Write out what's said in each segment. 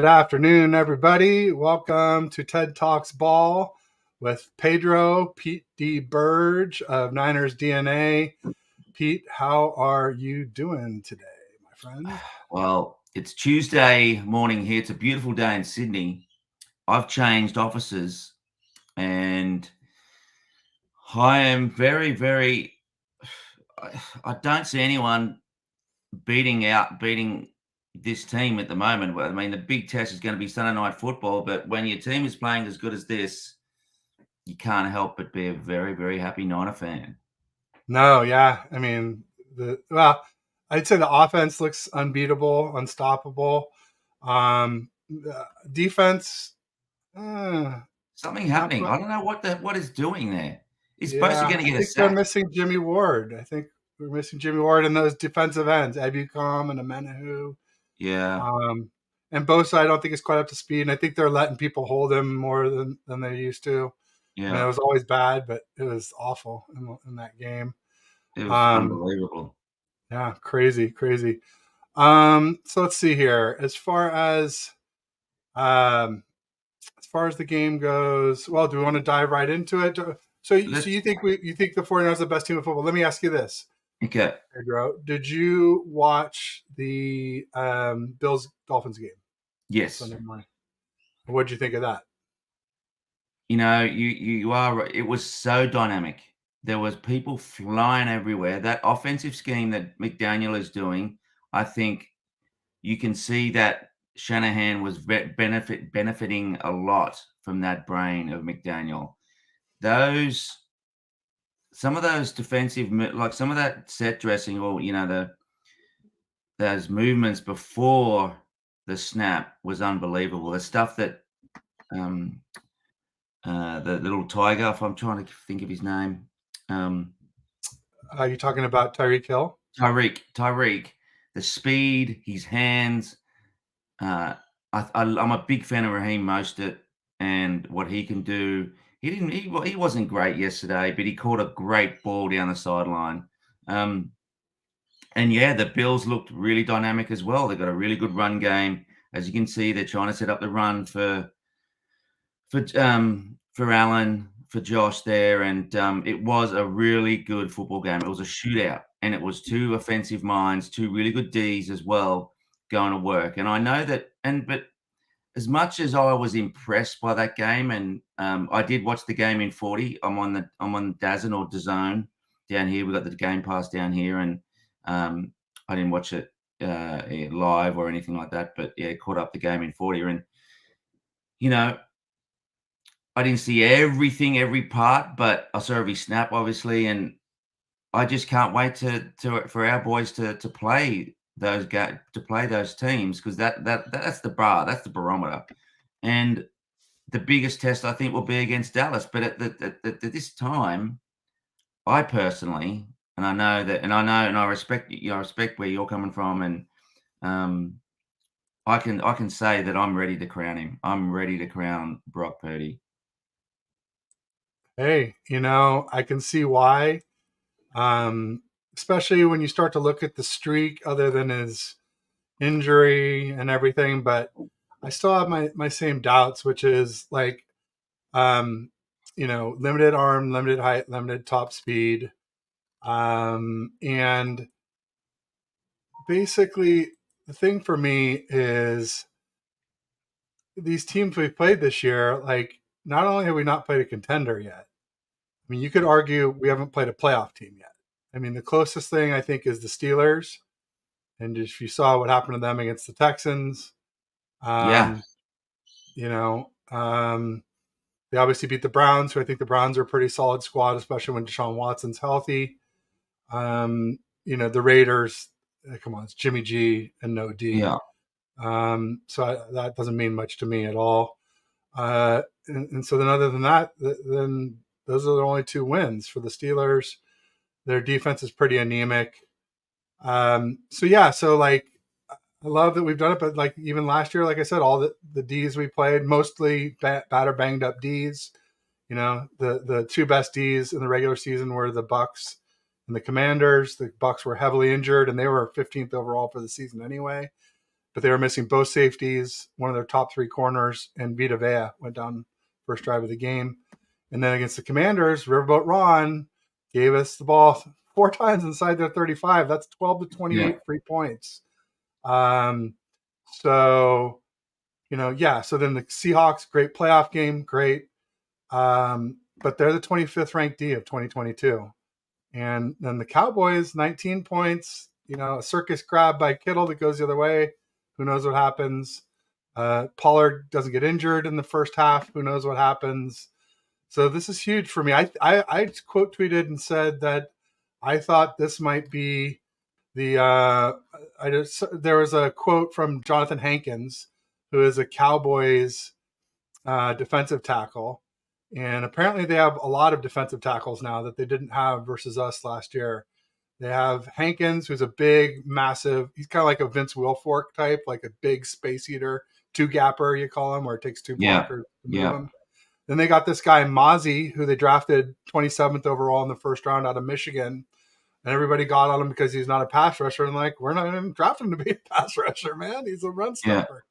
Good afternoon, everybody. Welcome to TED Talks Ball with Pedro, Pete D. Burge of Niners DNA. Pete, how are you doing today, my friend? Well, it's Tuesday morning here. It's a beautiful day in Sydney. I've changed offices and I am very. I don't see anyone beating this team at the moment. I mean, the big test is going to be Sunday night football, but when your team is playing as good as this, you can't help but be a very happy Niner fan. No, yeah. I mean, I'd say the offense looks unbeatable, unstoppable. The defense, Something not happening. quite. I don't know what is doing there. He's supposed to Yeah, going to I get a think they're sack. missing Jimmy Ward. I think we're missing Jimmy Ward in those defensive ends, Ebukam and Amenahu. Yeah, Um, and Bosa, I don't think is quite up to speed. And I think they're letting people hold him more than they used to. I mean, it yeah. was always bad, but it was awful in that game. It was Um, unbelievable. yeah, crazy. So let's see here. Um, as far as the game goes, well, do we want to dive right into it? So Let's you think the 49ers are the best team of football? Let me ask you this, okay. Pedro. Did you watch the Bills Dolphins game Yes. Sunday morning? What did you think of that? You are right. It was so dynamic. There was people flying everywhere. That offensive scheme that McDaniel is doing, I think you can see that Shanahan was benefiting a lot from that brain of McDaniel. Those some of those like some of that set dressing, or those movements before the snap was unbelievable. The stuff that um, the little tiger, if I'm trying to think of his name. Um, Are you talking about Tyreek Hill? Tyreek, the speed, his hands. Uh, I'm a big fan of Raheem Mostert and what he can do. He wasn't great yesterday, but he caught a great ball down the sideline. Um, and yeah, the Bills looked really dynamic as well. They've got a really good run game. As you can see, they're trying to set up the run for Allen, for Josh there, and it was a really good football game. It was a shootout, and it was two offensive minds, two really good Ds as well, going to work. And I know that, but as much as I was impressed by that game, and I did watch the game in 40. I'm on DAZN or DAZN down here. We got the Game Pass down here, and I didn't watch it live or anything like that. But yeah, caught up the game in 40, and you know I didn't see everything, every part, but I saw every snap, obviously, and I just can't wait for our boys to play to play those teams because that's the bar, that's the barometer, and the biggest test I think will be against Dallas. But at this time, I personally, and I know that, and I know, and I respect I respect where you're coming from, and um, I can say that I'm ready to crown him. I'm ready to crown Brock Purdy. Hey, I can see why. Especially when you start to look at the streak, other than his injury and everything. But I still have my same doubts, which is like, um, limited arm, limited height, limited top speed, and basically the thing for me is these teams we've played this year. Like, not only have we not played a contender yet, I mean, you could argue we haven't played a playoff team yet. I mean, the closest thing I think is the Steelers. And if you saw what happened to them against the Texans, Yeah, um, you know, um, they obviously beat the Browns, who I think the Browns are a pretty solid squad, especially when Deshaun Watson's healthy. The Raiders, come on, it's Jimmy G and no D. yeah. That doesn't mean much to me at all. And so then, other than that, then those are the only two wins for the Steelers. Their defense is pretty anemic. So yeah, so like I love that we've done it, but like even last year, like I said, all the D's we played, mostly bad or banged up D's. The two best D's in the regular season were the Bucks and the Commanders. The Bucks were heavily injured, and they were 15th overall for the season anyway. but they were missing both safeties, one of their top 3 corners, and Vita Vea went down first drive of the game. And then against the Commanders, Riverboat Ron gave us the ball 4 times inside their 35. That's 12 to 28 Yeah. free points. So, so then the Seahawks, great playoff game, great. But they're the 25th ranked D of 2022. And then the Cowboys, 19 points, a circus grab by Kittle that goes the other way. Who knows what happens? Pollard doesn't get injured in the first half. Who knows what happens? So this is huge for me. I quote tweeted and said that I thought this might be there was a quote from Jonathan Hankins, who is a Cowboys defensive tackle. And apparently they have a lot of defensive tackles now that they didn't have versus us last year. They have Hankins, who's a big, massive, he's kind of like a Vince Wilfork type, like a big space eater, 2-gapper, you call him, where it takes 2 blockers to move him. Then they got this guy, Mozzie, who they drafted 27th overall in the first round out of Michigan. And everybody got on him because he's not a pass rusher. And we're not even drafting him to be a pass rusher, man. He's a run stopper.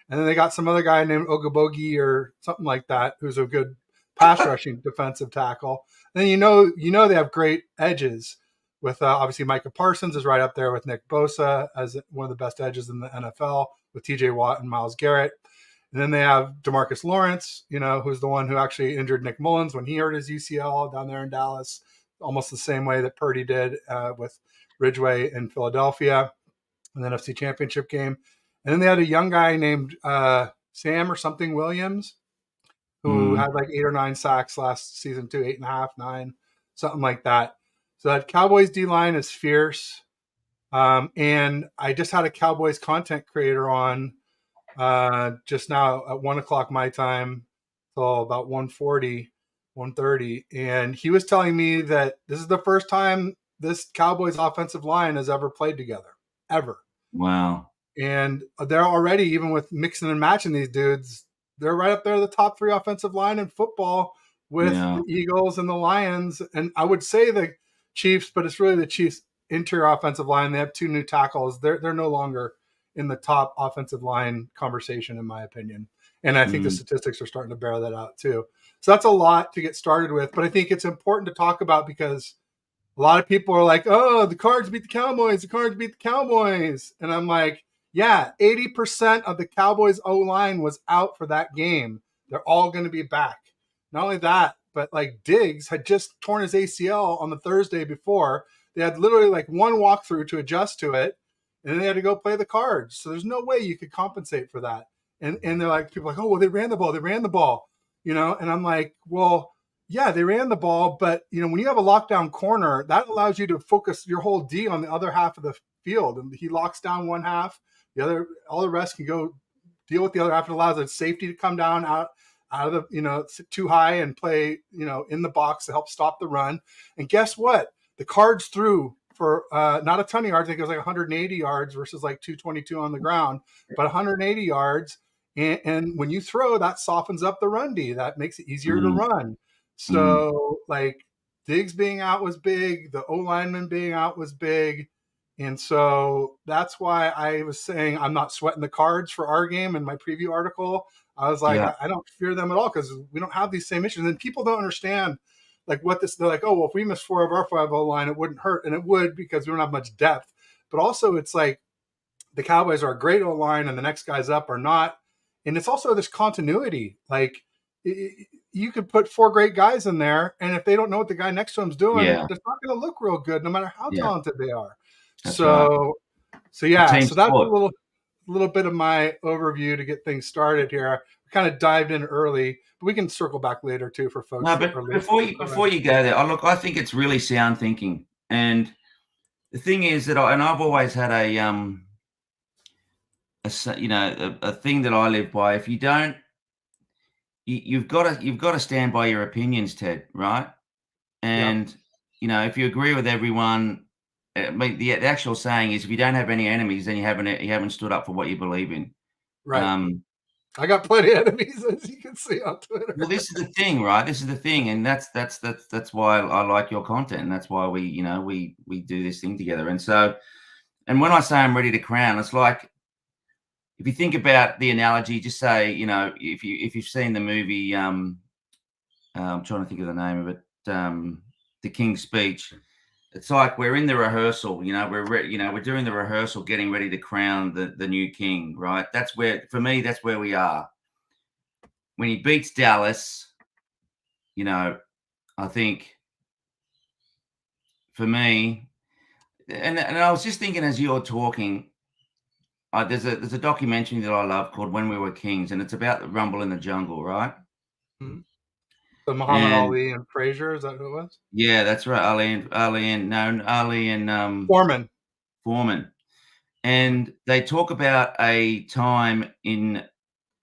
And then they got some other guy named Ogabogi or something like that, who's a good pass rushing defensive tackle. And then they have great edges with obviously Micah Parsons is right up there with Nick Bosa as one of the best edges in the NFL with TJ Watt and Myles Garrett. And then they have DeMarcus Lawrence, who's the one who actually injured Nick Mullins when he hurt his UCL down there in Dallas, almost the same way that Purdy did with Ridgeway in Philadelphia in the NFC Championship game. And then they had a young guy named Sam or something Williams, who had like 8 or 9 sacks last season too, 8.5, 9, something like that. So that Cowboys D-line is fierce. And I just had a Cowboys content creator on just now at 1 o'clock my time till about 1:30, and he was telling me that this is the first time this Cowboys offensive line has ever played together, ever. Wow. And they're already, even with mixing and matching these dudes, they're right up there, the top 3 offensive line in football with the Eagles and the Lions. And I would say the Chiefs, but it's really the Chiefs' interior offensive line. They have 2 new tackles. They're no longer in the top offensive line conversation, in my opinion. And I think the statistics are starting to bear that out too. So that's a lot to get started with, but I think it's important to talk about because a lot of people are like, oh, the Cards beat the Cowboys. The Cards beat the Cowboys. And I'm like, yeah, 80% of the Cowboys O-line was out for that game. They're all going to be back. Not only that, but like Diggs had just torn his ACL on the Thursday before. They had literally like one walkthrough to adjust to it, and then they had to go play the Cards. So there's no way you could compensate for that. And they're like, people are like, oh, well, they ran the ball. And I'm like, well, yeah, they ran the ball, but when you have a lockdown corner, that allows you to focus your whole D on the other half of the field. And he locks down one half, all the rest can go deal with the other half. It allows the safety to come down out of the, too high and play, in the box to help stop the run. And guess what? The Cards threw for not a ton of yards. I think it was like 180 yards versus like 222 on the ground, but 180 yards. And when you throw, that softens up the run D. That makes it easier to run. So like Diggs being out was big. The O-lineman being out was big. And so that's why I was saying I'm not sweating the Cards for our game in my preview article. I was like, I don't fear them at all because we don't have these same issues. And people don't understand like they're like, oh, well, if we miss 4 of our 5 O-line, it wouldn't hurt. And it would because we don't have much depth. But also it's like the Cowboys are a great O-line and the next guys up are not. And it's also this continuity. Like you could put 4 great guys in there, and if they don't know what the guy next to him is doing, it's not going to look real good, no matter how talented they are. That's so right. So that's a little bit of my overview to get things started here. We kind of dived in early, but we can circle back later too for folks. No, but before you go there, I think it's really sound thinking. And the thing is that I've always had a thing that I live by. If you don't, you've got to stand by your opinions, Ted, right? And if you agree with everyone, I mean, the actual saying is, if you don't have any enemies, then you haven't stood up for what you believe in. Right. I got plenty of enemies, as you can see on Twitter. Well, this is the thing, right? This is the thing, and that's why I like your content, and that's why we do this thing together. And so, and when I say I'm ready to crown, it's like if you think about the analogy, just say, if you've seen the movie, I'm trying to think of the name of it, The King's Speech. It's like we're in the rehearsal, we're doing the rehearsal, getting ready to crown the new king, right? That's where, for me, that's where we are. When he beats Dallas, I think for me, and I was just thinking as you're talking, there's a documentary that I love called When We Were Kings, and it's about the Rumble in the Jungle, right? Mhm. So Muhammad And Ali and Frazier, is that who it was? yeah, that's right. Ali and Foreman. Foreman. Yeah. And they talk about a time in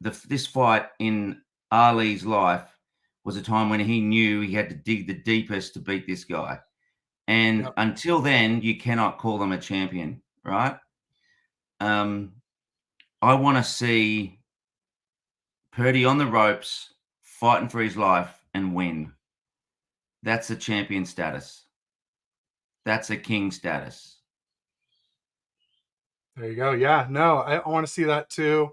this fight in Ali's life was a time when he knew he had to dig the deepest to beat this guy. And Yep. until then, you cannot call them a champion, right? Um, I want to see Purdy on the ropes, fighting for his life and win. That's a champion status. That's a king status. There you go. Yeah. No, I want to see that too.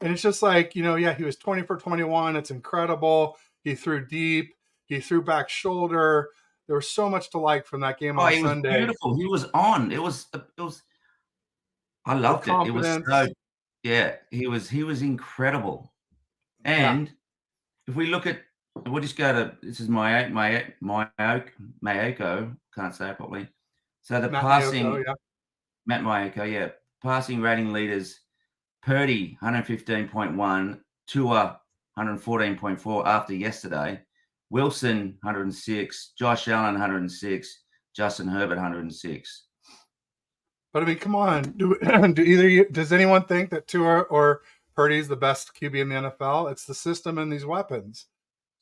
And it's just like, yeah, he was 20 for 21. It's incredible. He threw deep. He threw back shoulder. There was so much to like from that game Oh, on he was Sunday. beautiful. He was on. It was I The loved it. It was so confidence. yeah, he was incredible. Yeah. And if we look at we'll just go to this is Mayoko, can't say it properly. So the Matt Mayoko. passing Yeah. Matt Mayoko, yeah. Passing rating leaders, Purdy 115.1, Tua 114.4 after yesterday, Wilson 106, Josh Allen 106, Justin Herbert 106. But I mean, come on. Does anyone think that Tua or Purdy is the best QB in the NFL? It's the system and these weapons.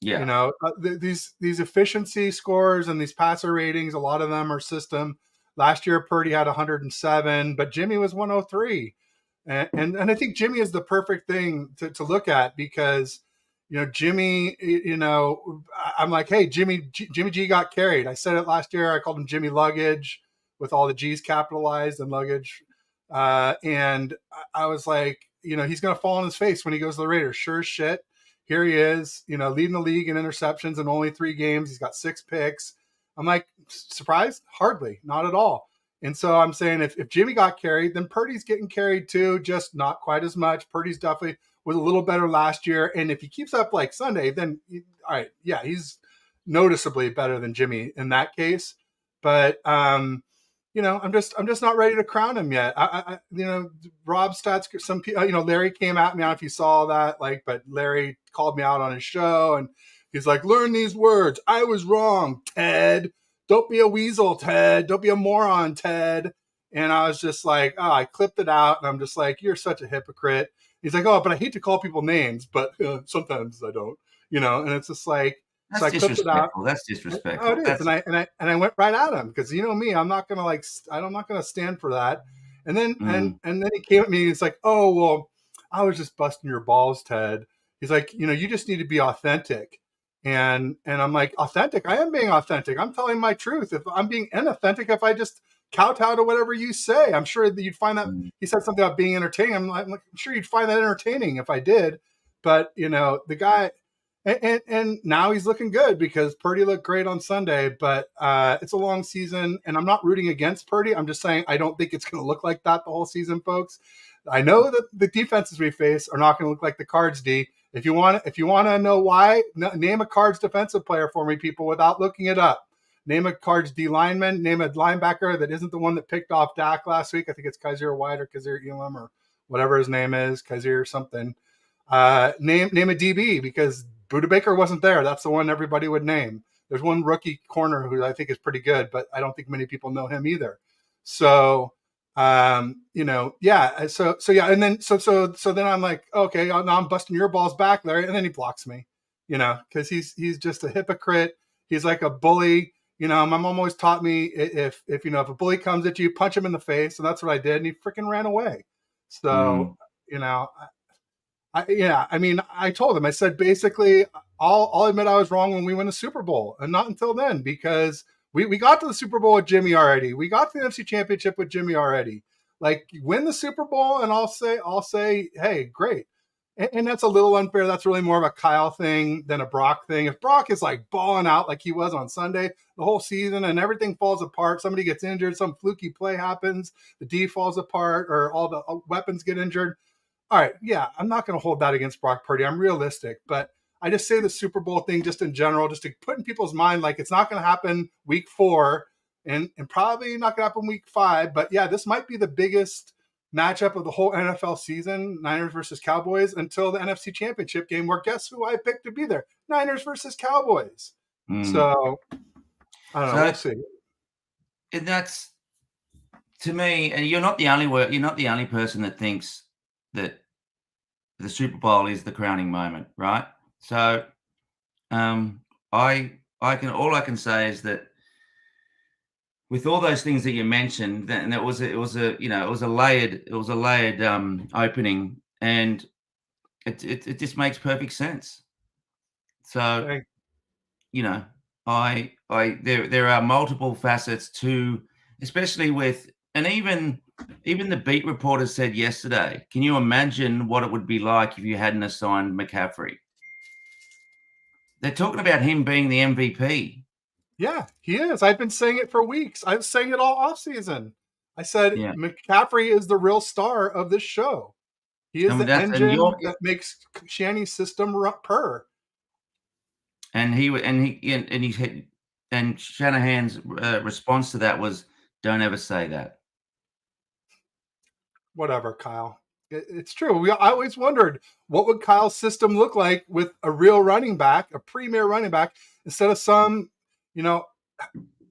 Yeah. These efficiency scores and these passer ratings, a lot of them are system. Last year, Purdy had 107, but Jimmy was 103. And I think Jimmy is the perfect thing to look at because, Jimmy, I'm like, hey, Jimmy G got carried. I said it last year. I called him Jimmy Luggage with all the G's capitalized and luggage. And I was like, he's going to fall on his face when he goes to the Raiders. Sure as shit. Here he is, leading the league in interceptions in only 3 games. He's got 6 picks. I'm like, surprised? Hardly, not at all. And so I'm saying if Jimmy got carried, then Purdy's getting carried too, just not quite as much. Purdy's definitely was a little better last year. And if he keeps up like Sunday, then all right, yeah, he's noticeably better than Jimmy in that case. But I'm just not ready to crown him yet. Rob stats. Some people, Larry came at me. I don't know if you saw that, but Larry called me out on his show, and he's like, "Learn these words. I was wrong, Ted. Don't be a weasel, Ted. Don't be a moron, Ted." And I was just like, "Oh," I clipped it out, and I'm just like, "You're such a hypocrite." He's like, "Oh, but I hate to call people names, but sometimes I don't." And it's just like, so That's I clipped it out. disrespectful. That's Oh, it disrespectful. is, That's and I went right at him because me, I'm not gonna I'm not gonna stand for that. And then mm, and then he came at me. And it's like, oh well, I was just busting your balls, Ted. He's like, you just need to be authentic. And I'm like, authentic? I am being authentic. I'm telling my truth. If I'm being inauthentic, if I just kowtow to whatever you say, I'm sure that you'd find that. mm, He said something about being entertaining. I'm sure you'd find that entertaining if I did. But the guy, and now he's looking good because Purdy looked great on Sunday, but it's a long season, and I'm not rooting against Purdy. I'm just saying I don't think it's going to look like that the whole season, folks. I know that the defenses we face are not going to look like the Cards D. If you want to know why, name a Cards defensive player for me, people, without looking it up. Name a Cards D lineman. Name a linebacker that isn't the one that picked off Dak last week. I think it's Kaiser White or Kaiser Elam or whatever his name is, Kaiser or something. Name a DB because Buda Baker wasn't there. That's the one everybody would name. There's one rookie corner who I think is pretty good, but I don't think many people know him either. So, yeah. So yeah, and then so then I'm like, okay, now I'm busting your balls back, Larry, and then he blocks me, because he's just a hypocrite. He's like a bully. My mom always taught me if a bully comes at you, punch him in the face, and that's what I did, and he freaking ran away. So, mm. you know, I mean, I told him, I said, basically, I'll admit I was wrong when we win the Super Bowl, and not until then, because we got to the Super Bowl with Jimmy already. We got to the NFC Championship with Jimmy already. Like, win the Super Bowl, and I'll say, hey, great. And that's a little unfair. That's really more of a Kyle thing than a Brock thing. If Brock is like balling out like he was on Sunday, the whole season, and everything falls apart, somebody gets injured, some fluky play happens, the D falls apart, or all the weapons get injured. All right, yeah, I'm not going to hold that against Brock Purdy. I'm realistic, but I just say the Super Bowl thing just in general, just to put in people's mind like it's not going to happen week 4, and probably not going to happen week 5. But yeah, this might be the biggest matchup of the whole NFL season, Niners versus Cowboys, until the NFC Championship game, where guess who I picked to be there? Niners versus Cowboys. Mm. So I don't know. We'll So, see. and that's to me, and you're not the only person that thinks that the Super Bowl is the crowning moment, right? So, um, I can all I can say is that with all those things that you mentioned, and it was a layered opening, and it just makes perfect sense. So, Thank you know, I there are multiple facets to, especially with, and even the beat reporters said yesterday, can you imagine what it would be like if you hadn't assigned McCaffrey? They're talking about him being the MVP. Yeah, he is. I've been saying it for weeks. I was saying it all off season. I said Yeah, McCaffrey is the real star of this show. He is and the that's and engine you're that makes Shanny's system purr. and he had, and Shanahan's response to that was, "Don't ever say that." Whatever, Kyle. It's true. I always wondered what would Kyle's system look like with a real running back, a premier running back, instead of you know,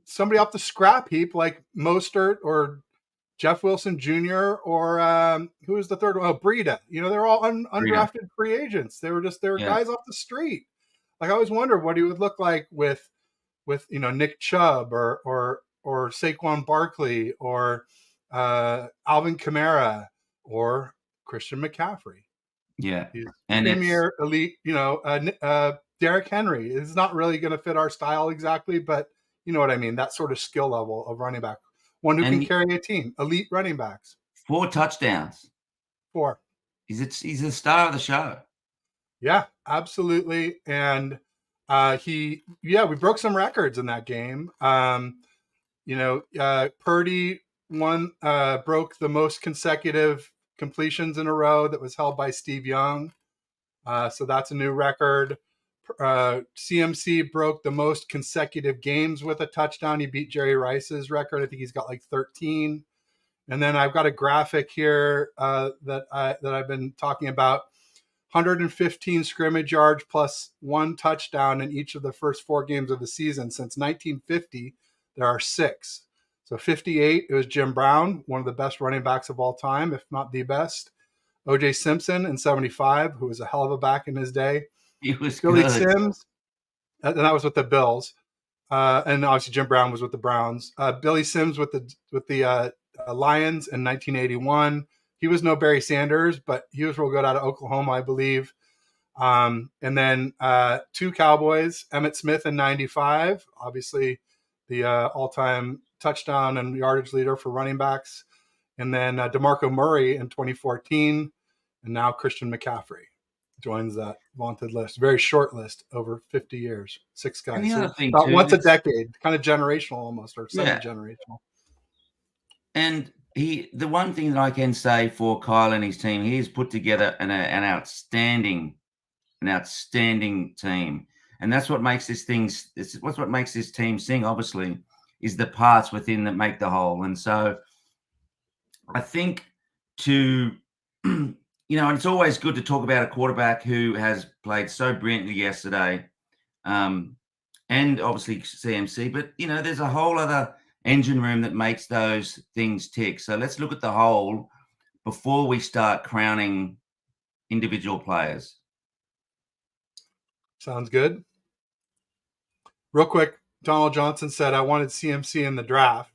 somebody off the scrap heap like Mostert or Jeff Wilson Jr. or who was the third one? Oh, Breida. They're all Freedom. undrafted free agents. They were Yeah, guys off the street. Like, I always wondered what he would look like with Nick Chubb or Saquon Barkley or Alvin Kamara or Christian McCaffrey. yeah, He's and it's premier elite. Derrick Henry is not really going to fit our style exactly, but you know what I mean. That sort of skill level of running back, one who can and carry a team, elite running backs. 4 touchdowns. 4. He's the star of the show. Yeah, absolutely. And we broke some records in that game. Purdy broke the most consecutive completions in a row that was held by Steve Young. So that's a new record. CMC broke the most consecutive games with a touchdown. He beat Jerry Rice's record. I think he's got like 13. And then I've got a graphic here that I've been talking about. 115 scrimmage yards plus 1 touchdown in each of the first 4 games of the season. Since 1950, there are 6. So 58, it was Jim Brown, one of the best running backs of all time, if not the best. O.J. Simpson in 75, who was a hell of a back in his day. He was Billy good. Sims, and that was with the Bills. And obviously Jim Brown was with the Browns. Billy Sims with the Lions in 1981. He was no Barry Sanders, but he was real good out of Oklahoma, I believe. And then 2 Cowboys, Emmitt Smith in 95, obviously the all-time touchdown and yardage leader for running backs. And then DeMarco Murray in 2014, and now Christian McCaffrey joins that vaunted list. Very short list over 50 years, 6 And guys. the other So thing about too, once a that's decade, kind of generational almost, or yeah, semi-generational. and the one thing that I can say for Kyle and his team, he has put together an outstanding team, and that's what makes what's what makes this team sing. Obviously, is the parts within that make the whole, and so I think to and it's always good to talk about a quarterback who has played so brilliantly yesterday, um, and obviously CMC. But there's a whole other engine room that makes those things tick. So let's look at the whole before we start crowning individual players. Sounds good. Real quick, Donald Johnson said, I wanted CMC in the draft.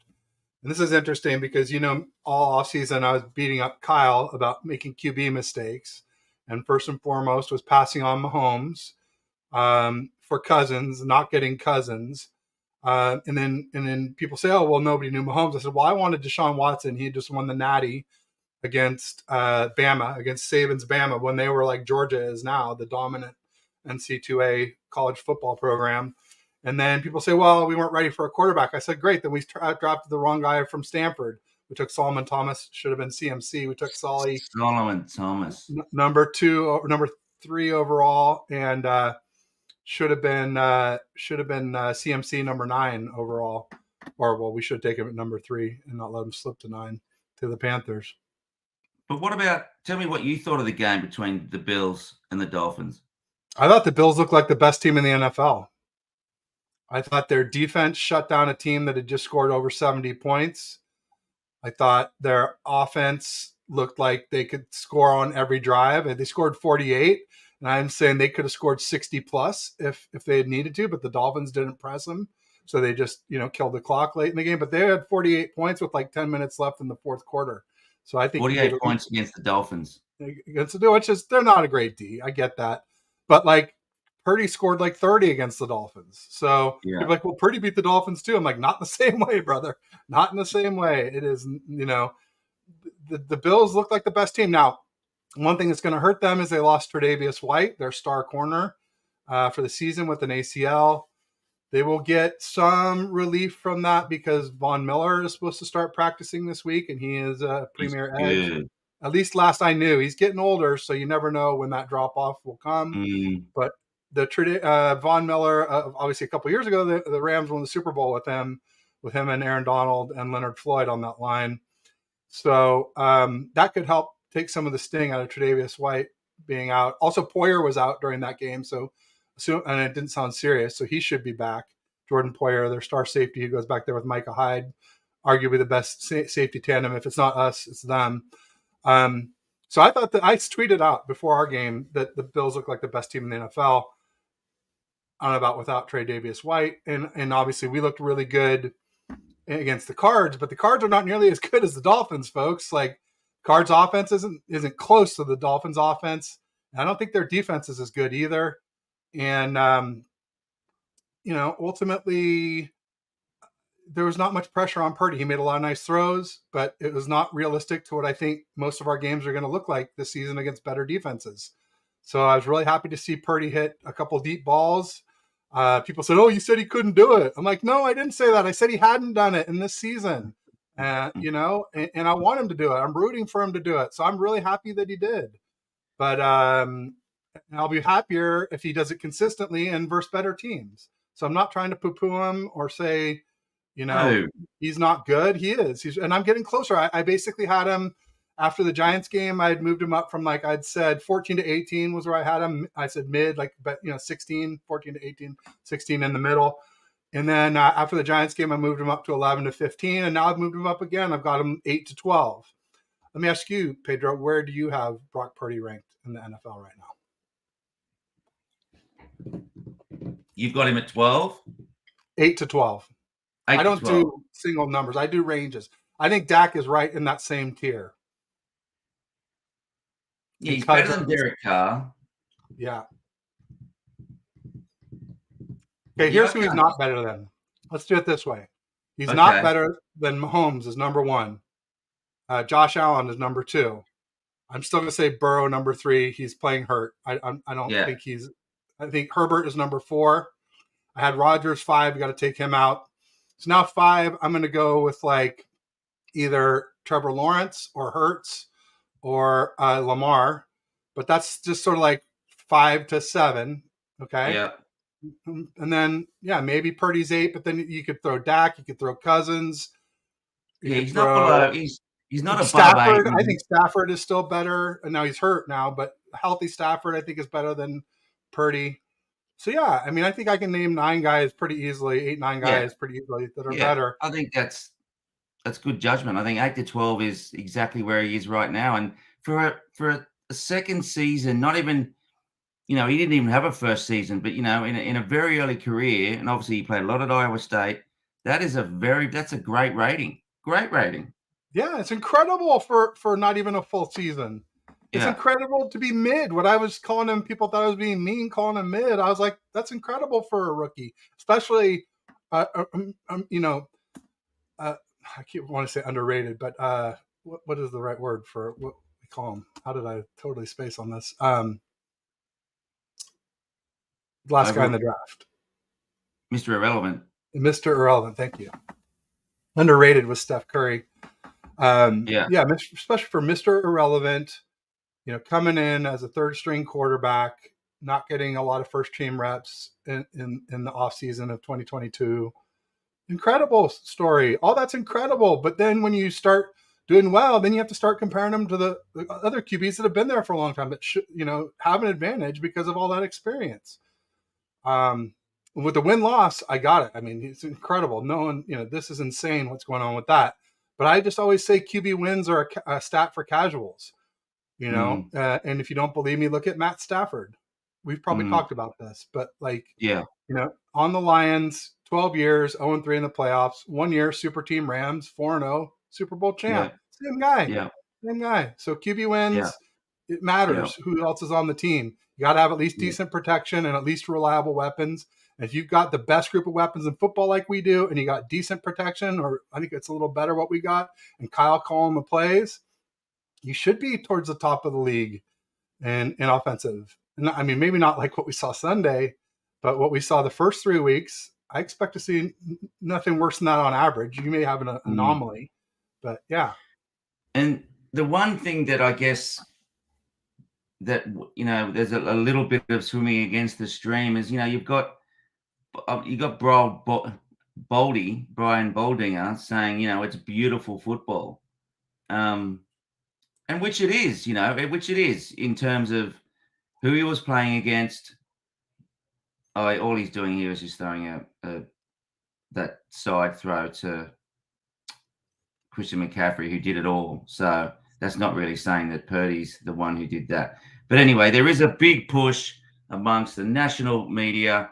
And this is interesting because, all offseason I was beating up Kyle about making QB mistakes. And first and foremost was passing on Mahomes for Cousins, not getting Cousins. And then people say, oh, well, nobody knew Mahomes. I said, well, I wanted Deshaun Watson. He just won the Natty against Bama, against Saban's Bama, when they were like Georgia is now, the dominant NC2A college football program. And then people say, well, we weren't ready for a quarterback. I said, great. Then we drafted the wrong guy from Stanford. We took Solomon Thomas, should have been CMC. We took Solly, Solomon Thomas. number 3 overall, and should have been CMC number 9 overall. Or, well, we should have taken him at number 3 and not let him slip to 9 to the Panthers. But what about, tell me what you thought of the game between the Bills and the Dolphins. I thought the Bills looked like the best team in the NFL. I thought their defense shut down a team that had just scored over 70 points. I thought their offense looked like they could score on every drive. And they scored 48. And I'm saying they could have scored 60 plus if they had needed to, but the Dolphins didn't press them. So they just, killed the clock late in the game. But they had 48 points with like 10 minutes left in the fourth quarter. So I think 48 points against the Dolphins. Which is, they're not a great D. I get that. But like, Purdy scored like 30 against the Dolphins. So you're like, well, Purdy beat the Dolphins too. I'm like, not in the same way, brother. Not in the same way. It is, the Bills look like the best team. Now, one thing that's going to hurt them is they lost Tre'Davious White, their star corner, for the season with an ACL. They will get some relief from that because Von Miller is supposed to start practicing this week, and he is a premier edge. At least last I knew. He's getting older, so you never know when that drop-off will come. But the Von Miller, obviously a couple years ago, the Rams won the Super Bowl with him and Aaron Donald and Leonard Floyd on that line. So that could help take some of the sting out of Tre'Davious White being out. Also, Poyer was out during that game, and it didn't sound serious, so he should be back. Jordan Poyer, their star safety, who goes back there with Micah Hyde, arguably the best safety tandem. If it's not us, it's them. So I thought that I tweeted out before our game that the Bills look like the best team in the NFL. On about without Tre'Davious White, and obviously we looked really good against the Cards, but the Cards are not nearly as good as the Dolphins, folks. Like, Cards offense isn't close to the Dolphins offense. I don't think their defense is as good either. And ultimately there was not much pressure on Purdy. He made a lot of nice throws, but it was not realistic to what I think most of our games are going to look like this season against better defenses. So I was really happy to see Purdy hit a couple deep balls. People said, oh, you said he couldn't do it. I'm like, no, I didn't say that. I said he hadn't done it in this season. And I want him to do it. I'm rooting for him to do it. So I'm really happy that he did. But I'll be happier if he does it consistently and versus better teams. So I'm not trying to poo-poo him or say, he's not good. He is. And I'm getting closer. I basically had him after the Giants game. I had moved him up from, like, I'd said 14 to 18 was where I had him. I said mid, 16, 14 to 18, 16 in the middle. And then after the Giants game, I moved him up to 11 to 15. And now I've moved him up again. I've got him 8 to 12. Let me ask you, Pedro, where do you have Brock Purdy ranked in the NFL right now? You've got him at 12? 8 to 12. I don't do single numbers. I do ranges. I think Dak is right in that same tier. Yeah, he's better than Derek Carr. Yeah. Okay, here's who he's not better than. Let's do it this way. He's not better than Mahomes is number 1. Josh Allen is number 2. I'm still going to say Burrow number 3. He's playing hurt. I don't think he's. I think Herbert is number 4. I had Rodgers 5. You got to take him out. So now 5. I'm going to go with like either Trevor Lawrence or Hurts or Lamar, but that's just sort of like 5 to 7. Okay. Yeah. And then maybe Purdy's 8, but then you could throw Dak. You could throw Cousins. He's not below. He's not above Stafford. 8. I think Stafford is still better. And now he's hurt now, but healthy Stafford I think is better than Purdy. So I think I can name 9 guys pretty easily, 8, 9 guys pretty easily that are better. I think that's good judgment. I think 8 to 12 is exactly where he is right now. And for a second season, not even, he didn't even have a first season, but in a very early career, and obviously he played a lot at Iowa State. That's a great rating. Great rating. Yeah, it's incredible for not even a full season. It's incredible to be mid. What I was calling him, people thought I was being mean calling him mid. I was like, that's incredible for a rookie, especially You know, I keep want to say underrated, but what is the right word for what we call him? How did I totally space on this? The last guy in the Over draft, Mr. Irrelevant. Mr. Irrelevant. Thank you. Underrated was Steph Curry. Yeah. Yeah, especially for Mr. Irrelevant, coming in as a third string quarterback, not getting a lot of first team reps in the offseason of 2022. Incredible story. All that's incredible. But then when you start doing well, then you have to start comparing them to the other QBs that have been there for a long time that should, have an advantage because of all that experience. With the win loss, I got it. I mean, it's incredible. No one, this is insane what's going on with that. But I just always say QB wins are a stat for casuals, Mm, and if you don't believe me, look at Matt Stafford. We've probably mm, talked about this, but yeah. on the Lions, 12 years, 0-3 in the playoffs, 1 year, super team Rams, 4-0, Super Bowl champ. Yeah. Same guy. Yeah. Same guy. So QB Yeah. wins, it Yeah. matters who else is on the team. You got to have at least Yeah. decent protection and at least reliable weapons. And if you've got the best group of weapons in football like we do, and you got decent protection, or I think it's a little better what we got, and Kyle calling the plays, you should be towards the top of the league in offensive. And I mean, maybe not like what we saw Sunday, but what we saw the first 3 weeks, I expect to see nothing worse than that on average. You may have an Mm. anomaly, but yeah. And the one thing that I guess that there's a little bit of swimming against the stream is you've got Brian Boldinger saying it's beautiful football, and which it is, which it is in terms of who he was playing against. All he's doing here is just throwing out that side throw to Christian McCaffrey, who did it all. So that's not really saying that Purdy's the one who did that. But anyway, there is a big push amongst the national media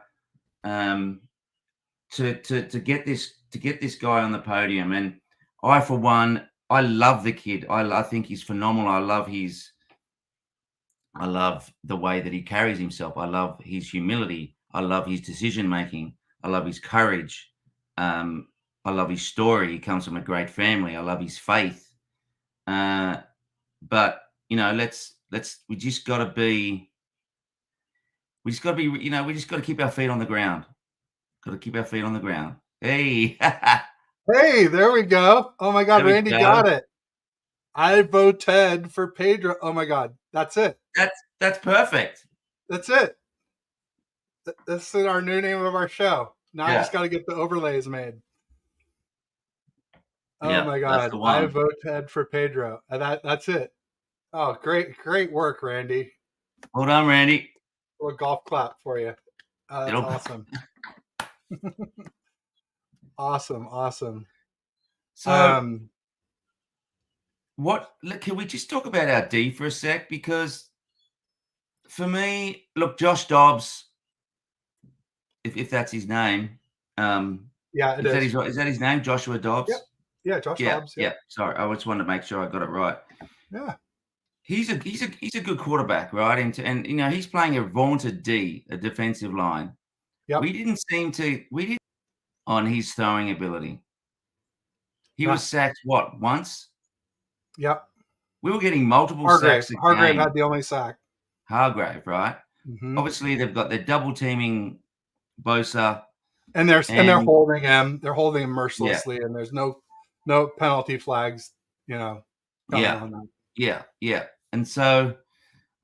to get this guy on the podium. And I, for one, I love the kid. I think he's phenomenal. I love the way that he carries himself. I love his humility. I love his decision making. I love his courage. I love his story. He comes from a great family. I love his faith. But we just got to be. We just got to be. We just got to keep our feet on the ground. Got to keep our feet on the ground. Hey, Hey, there we go. Oh my God, there we Randy go. got it. I voted for Pedro. Oh my God, that's it. That's perfect. That's it. This is our new name of our show. Now I Yeah, just got to get the overlays made. Oh yeah, my that's God, the I one. voted for Pedro. That's it. Oh, great work, Randy. Hold on, Randy. A little golf clap for you. That's It'll. awesome. Awesome. So, Um, can we just talk about our D for a sec? Because for me, look, Josh Dobbs, if that's his name, yeah, it is. is that his name, Joshua Yep. Dobbs? Yeah, Josh Yeah, Dobbs. yeah. Yep. Sorry, I just wanted to make sure I got it right. Yeah. He's a good quarterback, right? And he's playing a vaunted D, a defensive line. Yep. We didn't on his throwing ability. He No. was sacked what, once? Yep. We were getting multiple Hargrave. sacks a Hargrave game. had the only sack. Hargrave, right? Mm-hmm. Obviously, they've got their double teaming Bosa, And they're and holding him. They're holding him yeah, mercilessly, and there's no penalty flags. Coming yeah, on that. yeah. And so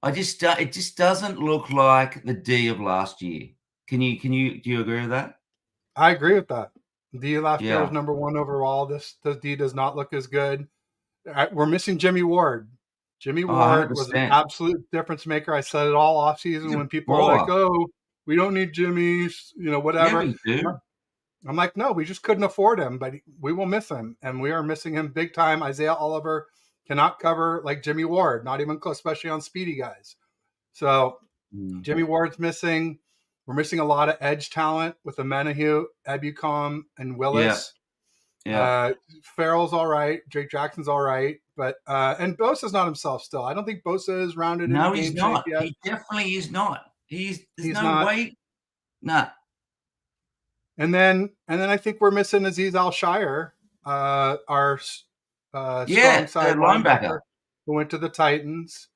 it just doesn't look like the D of last year. Do you agree with that? I agree with that. D last year was Yeah. number 1 overall. This D does not look as good. We're missing Jimmy Ward. Jimmy Oh, Ward was an 100%. absolute difference maker. I said it all off He's season a when people are like, baller. "Oh, we don't need Jimmy," Yeah, whatever. we do. I'm like, no, we just couldn't afford him, but we will miss him, and we are missing him big time. Isaiah Oliver cannot cover like Jimmy Ward, not even close, especially on speedy guys. So Mm. Jimmy Ward's missing. We're missing a lot of edge talent with Amenahue, Ebucom, and Yeah, Willis. yeah. Farrell's all right. Jake Jackson's all right, but and Bosa's not himself still. I don't think Bosa is rounded into No, he's game shape not. yet. He definitely is not. There's He's no not. way. Nah. And then I think we're missing Aziz Al-Shire, our strong Yeah, side the linebacker. linebacker who went to the Titans.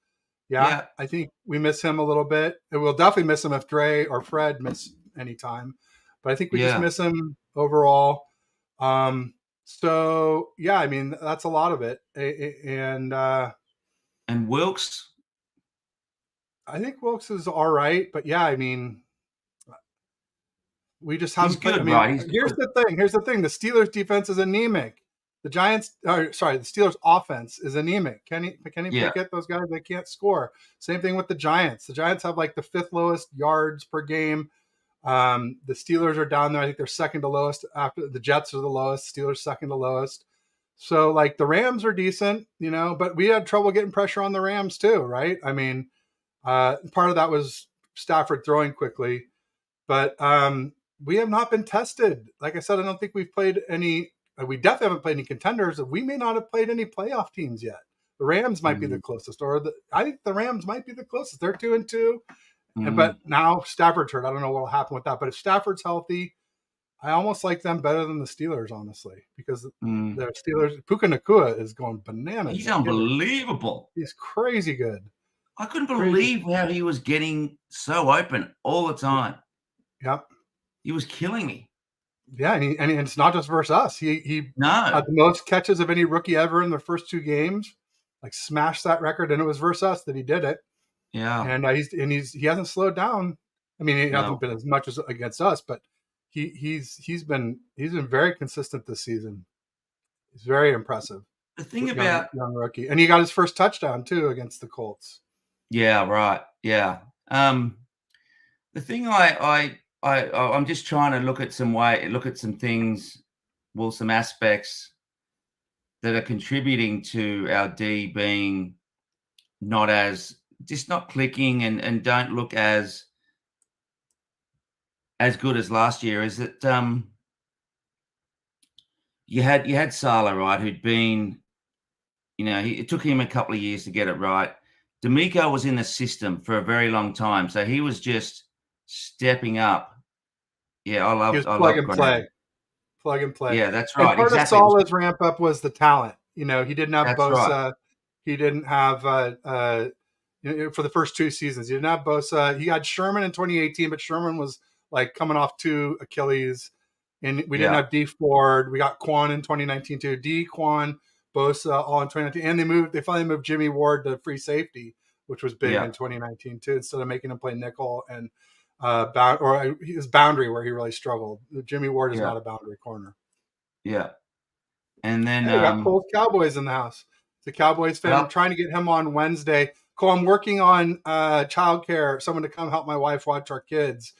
Yeah, Yeah, I think we miss him a little bit. And we'll definitely miss him if Dre or Fred miss any time. But I think we just yeah. miss him overall. Um, so yeah, I mean that's a lot of it. And And Wilkes, I think Wilkes is all right, but yeah, I mean we just he's haven't played. I good, mean, right? He's here's good. the thing. Here's the thing. The Steelers' defense is anemic. The Giants, or sorry, the Steelers' offense is anemic. Kenny Yeah. Pickett, those guys, they can't score. Same thing with the Giants. The Giants have like the fifth lowest yards per game. The Steelers are down there. I think they're second to lowest. After the Jets are the lowest. Steelers second to lowest. So like the Rams are decent, but we had trouble getting pressure on the Rams too, right? I mean, part of that was Stafford throwing quickly. But we have not been tested. Like I said, I don't think we've played any. We definitely haven't played any contenders. We may not have played any playoff teams yet. The Rams might be the Mm, closest, I think the Rams might be the closest. They're 2-2, but mm, now Stafford's hurt. I don't know what will happen with that. But if Stafford's healthy, I almost like them better than the Steelers, honestly, because mm. the Steelers, Puka Nakua is going bananas. He's That kid, unbelievable. he's crazy good, I couldn't crazy. believe how he was getting so open all the time. Yep. He was killing me. Yeah, and it's not just versus us. He had No. the most catches of any rookie ever in the first two games, like smashed that record, and it was versus us that he did it. Yeah. And he hasn't slowed down. I mean, he hasn't No. been as much as against us, but he's been very consistent this season. He's very impressive, The thing young about young rookie, and he got his first touchdown too against the Colts. yeah, right. Yeah. The thing I'm just trying to look at some things, well, some aspects that are contributing to our D being not as just not clicking and don't look as good as last year is that you had Salah, right, who'd been, it took him a couple of years to get it right. D'Amico was in the system for a very long time, so he was just stepping up. Yeah, I He love was I plug love and Graham. play. Plug and play. Yeah, that's And right. part of Exactly. It was Salah's ramp up was the talent. He didn't have That's right. Bosa. He didn't have for the first two seasons. He didn't have Bosa. He had Sherman in 2018, but Sherman was like coming off two Achilles, and we didn't Yeah, have D Ford. We got Quan in 2019 too. D Quan, Bosa all in 2019, and they finally moved Jimmy Ward to free safety, which was big yeah, in 2019 too, instead of making him play nickel and his boundary where he really struggled. Jimmy Ward is yeah, not a boundary corner. yeah. And then Hey, we got Cole's Cowboys in the house. It's a Cowboys fan. I'm well, trying to get him on Wednesday. Cole, I'm working on childcare, someone to come help my wife watch our kids.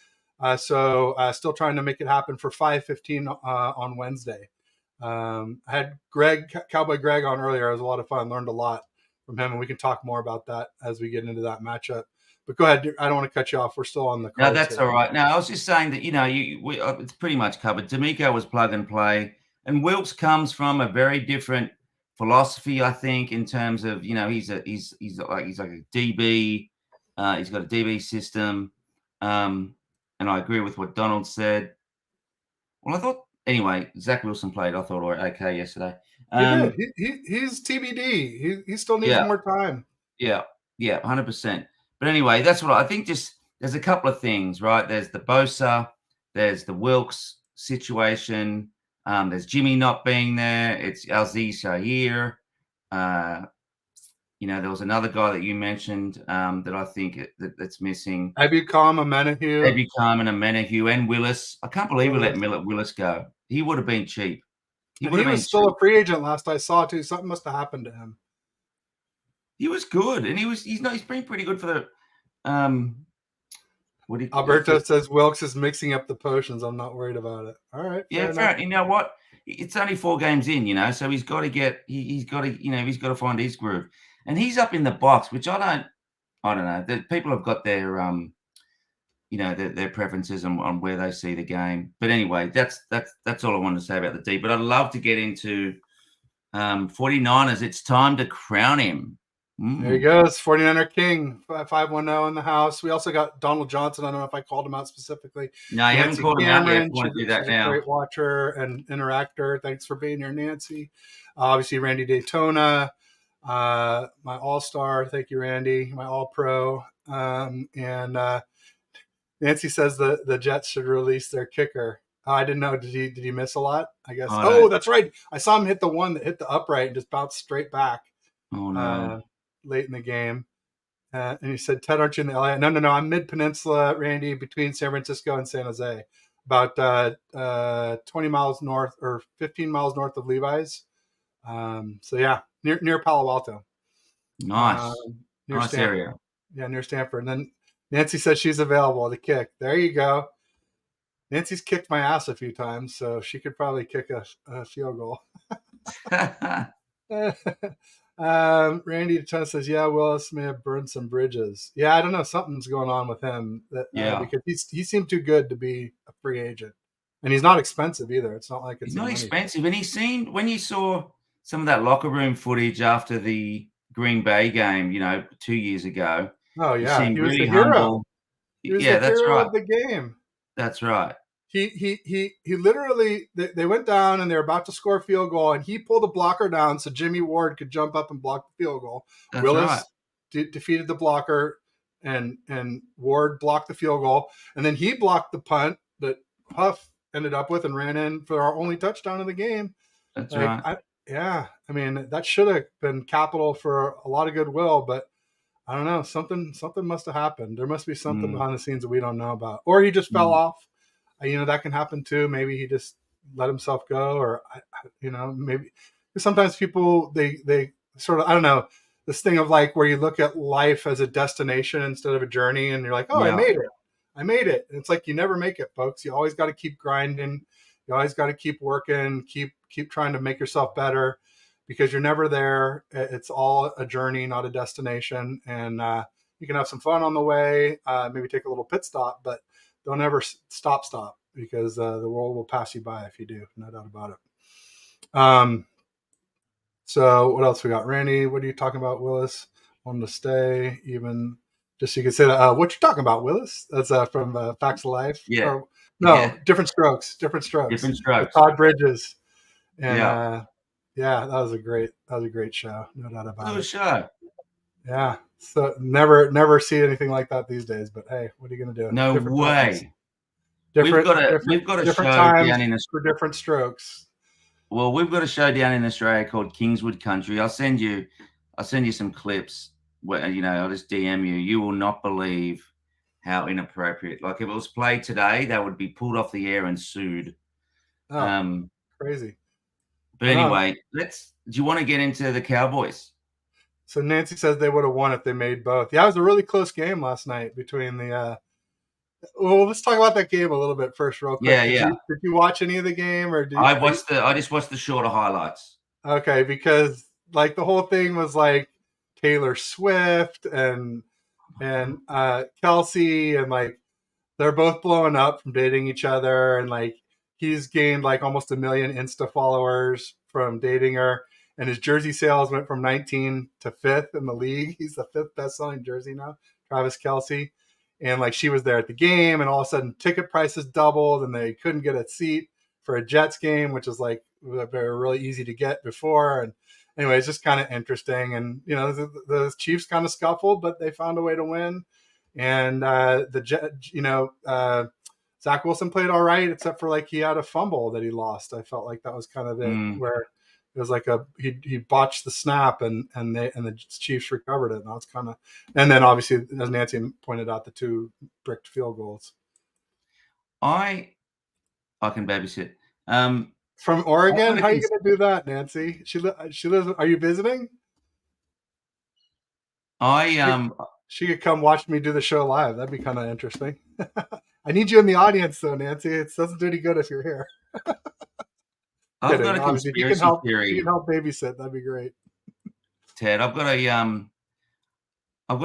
So still trying to make it happen for 5:15 on Wednesday. I had Cowboy Greg on earlier. It was a lot of fun. Learned a lot from him, and we can talk more about that as we get into that matchup. But go ahead. I don't want to cut you off. We're still on the no, cards that's here. all right. No, I was just saying that, it's pretty much covered. D'Amico was plug and play, and Wilkes comes from a very different philosophy, I think, in terms of, he's like a DB. He's got a DB system, and I agree with what Donald said. Well, I thought anyway. Zach Wilson played. I thought, all right, okay, yesterday. He did. Um, He's TBD. He still needs yeah, more time. yeah, yeah, 100%. But anyway, that's what I think. Just there's a couple of things, right? There's the Bosa, there's the Wilkes situation. There's Jimmy not being there. It's Alziz Shahir. Uh, there was another guy that you mentioned that I think that's missing. Ibukam Amenahue. Maybe Carmen and Menahue and Willis. I can't believe we let Willis. Willis go. He would have been cheap. He And would he have was been still cheap. a free agent last I saw too. Something must have happened to him. He was good, and he's been pretty good for the what do you, for Alberto says Wilkes is mixing up the potions. I'm not worried about it. All right, yeah, fair enough. fair. You know what? It's only 4 games in, so he's got to he's got to he's got to find his groove, and he's up in the box, which I don't know. The people have got their their preferences on where they see the game. But anyway, that's all I wanted to say about the D. But I'd love to get into 49ers. It's time to crown him. There he Mm. goes, 49er King, 510 in the house. We also got Donald Johnson. I don't know if I called him out specifically. No, you haven't Nancy called him out yet. If Cameron, you want to do she's that a now. great watcher and interactor. Thanks for being here, Nancy. Obviously, Randy Daytona, my all-star. Thank you, Randy, my all-pro. And Nancy says the Jets should release their kicker. Oh, I didn't know. Did he miss a lot? I guess. I Oh, don't. that's right. I saw him hit the one that hit the upright and just bounced straight back Oh no. uh, late in the game. And he said, Ted, aren't you in the LA? No, no, no. I'm mid peninsula, Randy, between San Francisco and San Jose, about 20 miles north or 15 miles north of Levi's. So yeah, near Palo Alto, Nice. um, near Nice Stanford. area. Yeah, near Stanford. And then Nancy says she's available to kick. There you go. Nancy's kicked my ass a few times, so she could probably kick a field goal. Randy Chen says, "Yeah, Willis may have burned some bridges. Yeah, I don't know. Something's going on with him Yeah. because he seemed too good to be a free agent, and he's not expensive either. It's not like He's it's a not money. expensive, and he seemed when you saw some of that locker room footage after the Green Bay game, 2 years ago, Oh he yeah, seemed he was really the hero. humble. He was the Yeah, that's hero right. of the game. That's right. He literally they went down and they're about to score a field goal and he pulled a blocker down so Jimmy Ward could jump up and block the field goal. That's right. Willis defeated the blocker and Ward blocked the field goal and then he blocked the punt that Huff ended up with and ran in for our only touchdown of the game. That's Like right. I mean that should have been capital for a lot of goodwill, but I don't know. Something must have happened. There must be something Mm, behind the scenes that we don't know about, or he just fell mm. off. That can happen too. Maybe he just let himself go, or maybe sometimes people they sort of I don't know this thing of like where you look at life as a destination instead of a journey, and you're like, oh, Yeah. I made it. And it's like you never make it, folks. You always got to keep grinding. You always got to keep working. Keep trying to make yourself better because you're never there. It's all a journey, not a destination, and you can have some fun on the way. Maybe take a little pit stop, but don't ever stop because the world will pass you by if you do. No doubt about it. So what else we got? Randy, what are you talking about, Willis? Wanting to stay even just so you can say that. What you talking about, Willis? That's from Facts of Life. Yeah. Or Yeah. no, different strokes Different with strokes. Todd Bridges. And Yeah. yeah, that was a great show. No doubt about Good it. show. Yeah. So never see anything like that these days. But hey, what are you gonna do? No Different times. way. We've Different got a different we've got a different show times down in for different strokes. Well, we've got a show down in Australia called Kingswood Country. I'll send you some clips where I'll just DM you. You will not believe how inappropriate. Like if it was played today, that would be pulled off the air and sued. Oh, Um, crazy. but I know. anyway, do you want to get into the Cowboys? So Nancy says they would have won if they made both. Yeah, it was a really close game last night between the well, let's talk about that game a little bit first, real quick. Yeah, Did yeah. you watch any of the game or I just watched the shorter highlights. okay, because like the whole thing was like Taylor Swift and Kelsey and like they're both blowing up from dating each other and like he's gained like almost 1 million Insta followers from dating her and his jersey sales went from 19 to 5th in the league. He's the 5th best selling jersey now, Travis Kelsey. And like she was there at the game and all of a sudden ticket prices doubled and they couldn't get a seat for a Jets game, which is like very really easy to get before. And anyway, it's just kind of interesting. And the Chiefs kind of scuffled, but they found a way to win. And Zach Wilson played all right, except for like he had a fumble that he lost. I felt like that was kind of it, Mm. where it was like he botched the snap and the Chiefs recovered it. And that's kind of and then obviously as Nancy pointed out the two bricked field goals I I can babysit. from I'm Oregon. gonna How are you cons- going to do that, Nancy? She lives. Are you visiting? I She could come watch me do the show live. That'd be kind of interesting. I need you in the audience, though, Nancy. It doesn't do any good if you're here. I've got Kidding. a Obviously, if you can conspiracy help, if you theory, can help babysit, that'd be great. Ted. I've got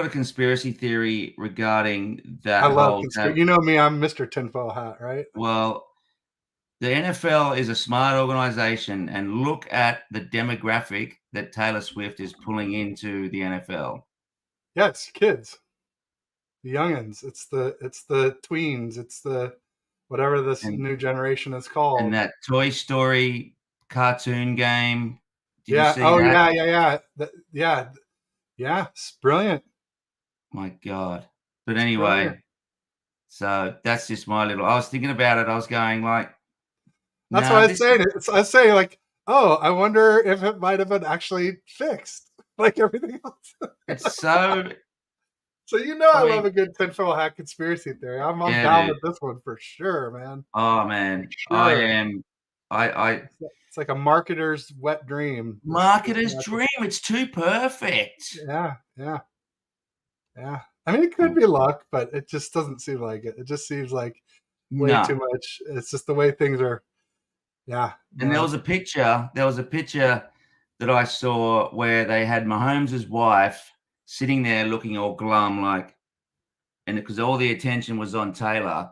a conspiracy theory regarding I that love whole conspiracy. You know me, I'm Mr. Tinfoil Hat, right? well, the NFL is a smart organization, and look at the demographic that Taylor Swift is pulling into the NFL. Yeah, it's kids, the youngins. It's the tweens. It's the whatever this And new generation is and called. that Toy Story cartoon game, did you Yeah. see Oh that? yeah, yeah, yeah. Yeah, yeah. It's brilliant. My God. But It's brilliant. anyway, so that's just my little I was thinking about it. I was going like, That's why "No, I was this saying it. I was saying like, oh, I wonder if it might have been actually fixed, like everything else. it's so." So I I love mean, a good tinfoil hat conspiracy theory. I'm yeah, down dude. with this one for sure, man. Oh, For man. I sure. am I It's like a marketer's wet dream. This marketer's matchup. dream, it's too perfect. Yeah, yeah, yeah. I mean, it could Mm, be luck, but it just doesn't seem like it. It just seems like way too no. much. It's just the way things are. Yeah, And no. there was a picture that I saw where they had Mahomes' wife sitting there looking all glum, like, and because all the attention was on Taylor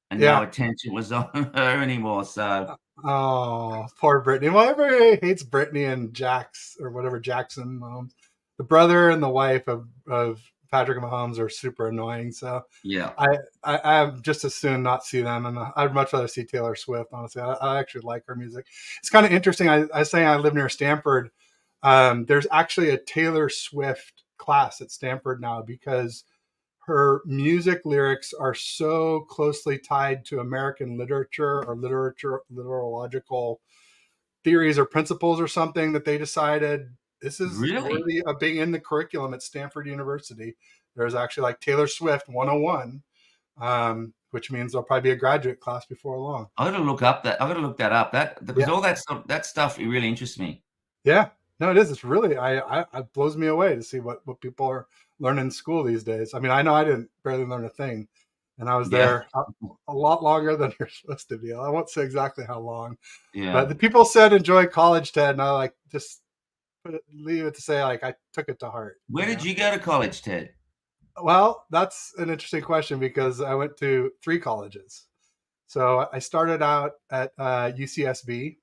and no Yeah. attention was on her anymore. So, Oh, poor Brittany. Well, everybody hates Brittany and Jax or whatever Jackson Mahomes. The brother and the wife of Patrick Mahomes are super annoying. So yeah, I just as soon not see them, and I'd much rather see Taylor Swift. Honestly, I actually like her music. It's kind of interesting. I was saying I live near Stanford. There's actually a Taylor Swift class at Stanford now because her music lyrics are so closely tied to American literature or literological theories or principles or something that they decided this is really? worthy of being in the curriculum at Stanford University. There's actually like Taylor Swift 101, which means there'll probably be a graduate class before long. I gotta look that up. That because Yeah, all that stuff, it really interests me. yeah. No, it is. It's really it blows me away to see what people are learning in school these days. I mean, I know I didn't barely learn a thing, and I was Yeah, there a lot longer than you're supposed to be. I won't say exactly how long, but yeah. the people said enjoy college, Ted, and I like just leave it to say like I took it to heart. Where did you go to college, Ted? Well, that's an interesting question because I went to three colleges. So I started out at UCSB,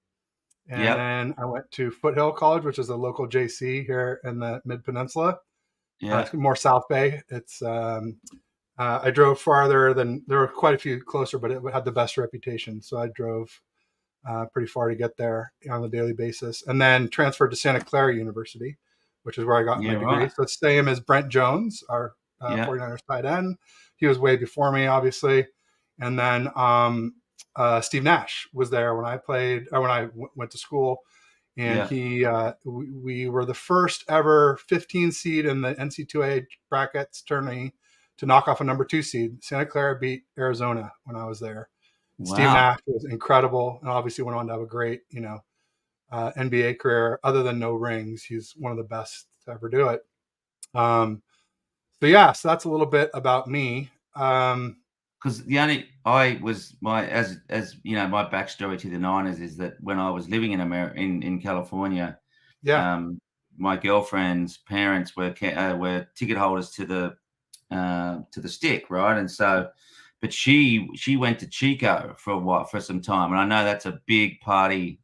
and Yep, then I went to Foothill College, which is a local JC here in the Mid Peninsula. It's yeah, more South Bay. It's I drove farther than there were quite a few closer, but it had the best reputation. So I drove pretty far to get there on a daily basis, and then transferred to Santa Clara University, which is where I got my yeah, degree. right. So it's the same as Brent Jones, our Yeah, 49ers tight end. He was way before me, obviously. And then Steve Nash was there when I played, or when I went to school. And yeah. we were the first ever 15 seed in the NC2A brackets tourney to knock off a number 2 seed. Santa Clara beat Arizona when I was there. Steve Wow. Nash was incredible, and obviously went on to have a great, NBA career. Other than no rings, he's one of the best to ever do it. So yeah, so that's a little bit about me. 'Cause the only I was my as you know, my backstory to the Niners is that when I was living in in California, Yeah, um, my girlfriend's parents were ticket holders to the Stick, right? And so, but she went to Chico for a while for some time, and I know that's a big party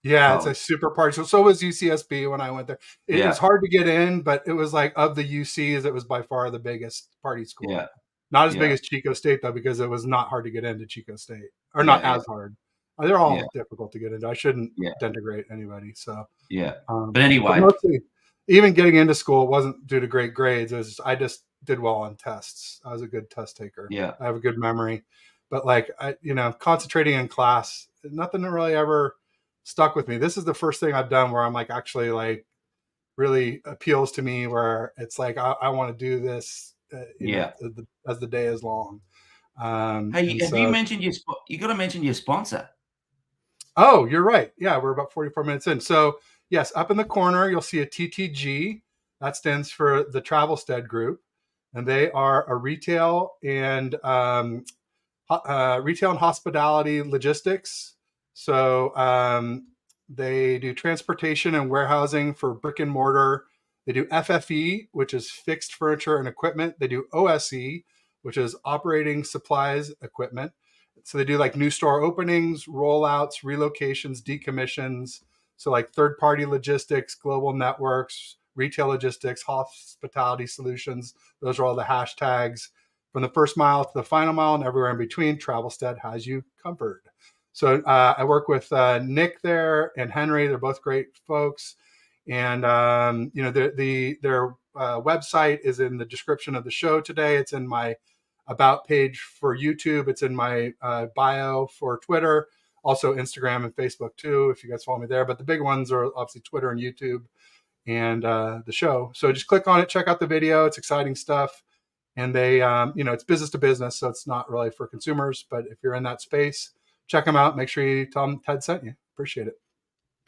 yeah, it's a college. super party. So was UCSB when I went there. It was Yeah, hard to get in, but it was like of the UCs, it was by far the biggest party school. yeah, Not as big yeah, as Chico State though, because it was not hard to get into Chico State, or not yeah, yeah, as hard. They're yeah, all difficult to get into. I shouldn't yeah, denigrate anybody. So yeah. But but anyway, mostly, even getting into school wasn't due to great grades. It was I just did well on tests. I was a good test taker. yeah, I have a good memory, but like concentrating in class, nothing really ever stuck with me. This is the first thing I've done where I'm like actually like really appeals to me. Where it's like I want to do this, yeah. as the day is long. Hey, And have you so mentioned you got to mention your sponsor? Oh, you're right. Yeah, we're about 44 minutes in. So, yes, up in the corner, you'll see a TTG. That stands for the Travelstead Group. And they are a retail and hospitality logistics. So, they do transportation and warehousing for brick and mortar. They do FFE, which is fixed furniture and equipment. They do OSE, which is operating supplies equipment. So they do like new store openings, rollouts, relocations, decommissions. So like third party logistics, global networks, retail logistics, hospitality solutions. Those are all the hashtags. From the first mile to the final mile and everywhere in between, Travelstead has you covered. So I work with Nick there and Henry. They're both great folks. And their website is in the description of the show today. It's in my about page for YouTube. It's in my bio for Twitter, also Instagram and Facebook too, if you guys follow me there. But the big ones are obviously Twitter and YouTube and the show. So just click on it, check out the video. It's exciting stuff. And they, it's business to business, so it's not really for consumers. But if you're in that space, check them out. Make sure you tell them Ted sent you. Appreciate it.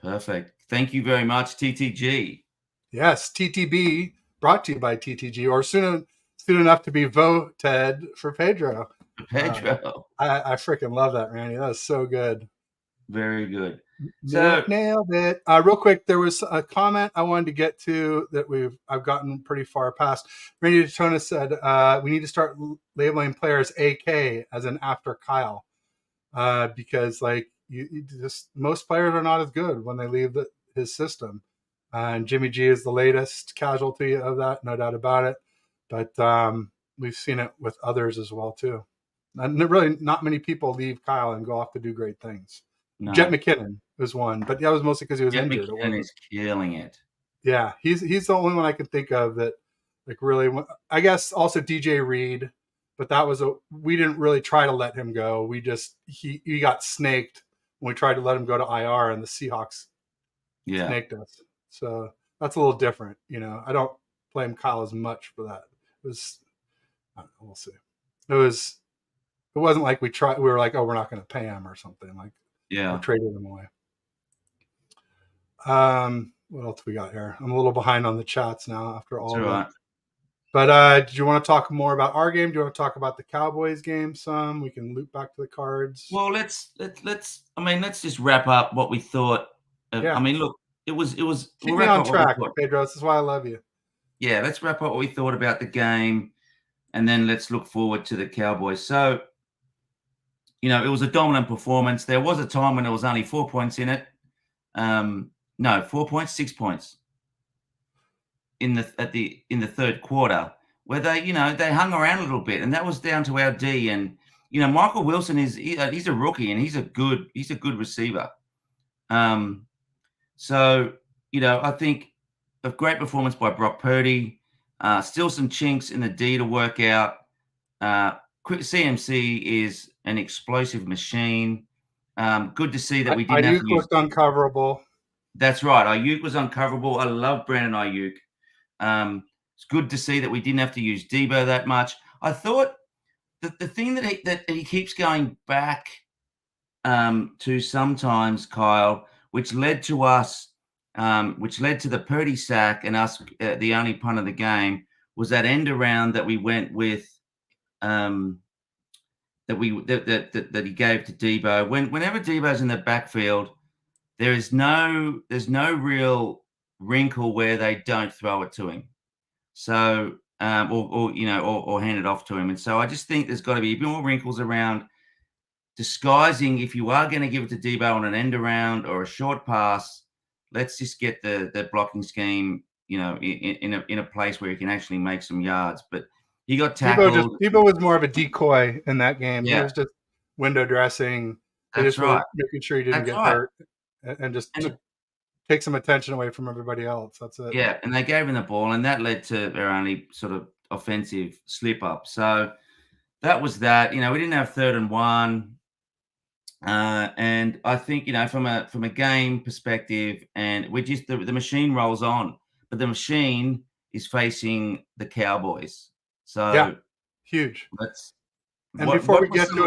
Perfect. Thank you very much, TTG. Yes, TTB, brought to you by TTG, or soon enough to be voted for Pedro. Pedro. I freaking love that, Randy. That was so good. Very good. Nick nailed it. Real quick, there was a comment I wanted to get to that I've gotten pretty far past. Randy Daytona said we need to start labeling players AK as an after Kyle, because like you just most players are not as good when they leave his system. And Jimmy G is the latest casualty of that, no doubt about it. But we've seen it with others as well too. And really, not many people leave Kyle and go off to do great things. No. Jet McKinnon was one, but that was mostly because he was injured. McKinnon is killing it. Yeah, he's the only one I can think of that like really. I guess also DJ Reed, but that was we didn't really try to let him go. We just he got snaked when we tried to let him go to IR, and the Seahawks snaked us. So that's a little different, I don't blame Kyle as much for that. It was, I don't know, we'll see. It wasn't like we were like, oh, we're not going to pay him or something. Like, we traded him away. What else we got here? I'm a little behind on the chats now after all that. But did you want to talk more about our game? Do you want to talk about the Cowboys game some? We can loop back to the cards. Well, let's just wrap up what we thought. I mean, look, it was. Keep me on track, Pedro. This is why I love you. Yeah, let's wrap up what we thought about the game, and then let's look forward to the Cowboys. So, it was a dominant performance. There was a time when there was only 4 points in it. No, 4 points, 6 points in the third quarter, where they hung around a little bit, and that was down to our D. And Michael Wilson he's a rookie, and he's a good receiver. So I think a great performance by Brock Purdy. Still some chinks in the D to work out. Quick CMC is an explosive machine. Good to see that we didn't have to use. Ayuk was uncoverable. That's right. Ayuk was uncoverable. I love Brandon Ayuk. It's good to see that we didn't have to use Debo that much. I thought that the thing that he keeps going back to sometimes, Kyle, which led to the Purdy sack and us the only punt of the game, was that end around that we went with. That he gave to Debo. Whenever Debo's in the backfield, there's no real wrinkle where they don't throw it to him. So or hand it off to him. And so I just think there's got to be a bit more wrinkles around disguising. If you are going to give it to Debo on an end around or a short pass, let's just get the blocking scheme, in a place where he can actually make some yards. But he got tackled. Debo was more of a decoy in that game. Yeah. He was just window dressing. That's right. Making sure he didn't get hurt and just take some attention away from everybody else. That's it. Yeah, and they gave him the ball, and that led to their only sort of offensive slip up. So that was that. We didn't have 3rd and 1. And I think, from a game perspective, and we just the machine rolls on, but the machine is facing the Cowboys. So yeah, huge. Before we get to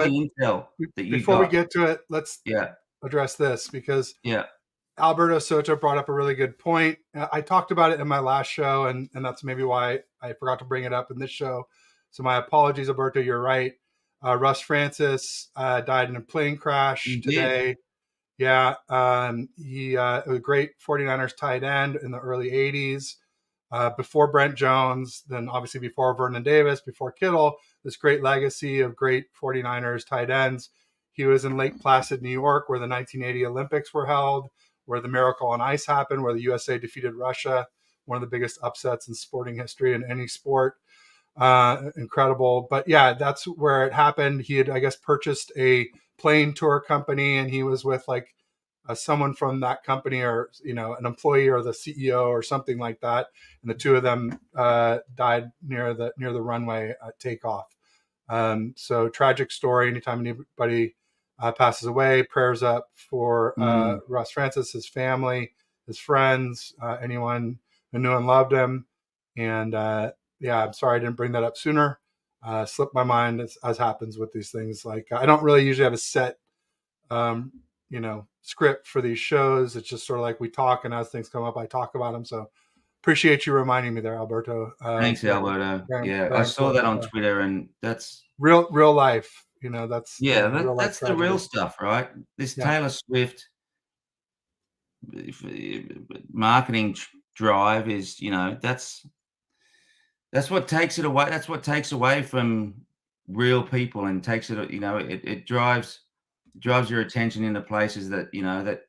it, let's address this because Alberto Soto brought up a really good point. I talked about it in my last show, and that's maybe why I forgot to bring it up in this show. So my apologies, Alberto. You're right. Russ Francis died in a plane crash today. Yeah, he was a great 49ers tight end in the early 80s. Before Brent Jones, then obviously before Vernon Davis, before Kittle, this great legacy of great 49ers tight ends. He was in Lake Placid, New York, where the 1980 Olympics were held, where the Miracle on Ice happened, where the USA defeated Russia, one of the biggest upsets in sporting history in any sport. Incredible. But yeah, that's where it happened. He had, I guess, purchased a plane tour company, and he was with like someone from that company, or an employee or the CEO or something like that. And the two of them died near the runway takeoff. So tragic story. Anytime anybody passes away, prayers up for Mm. Russ Francis, his family, his friends, anyone who knew and loved him. And yeah, I'm sorry I didn't bring that up sooner. Slipped my mind, as happens with these things. Like, I don't really usually have a set, um, script for these shows. It's just sort of like we talk, and as things come up, I talk about them. So appreciate you reminding me there, Alberto. Thanks, Very, Alberto. very, Yeah, I very saw that important. on Twitter, and that's Real life. That's yeah, real life that's the real tragedy. stuff, right? This Yeah. Taylor Swift marketing drive is, that's what takes it away. That's what takes away from real people and takes it, it drives your attention into places that, that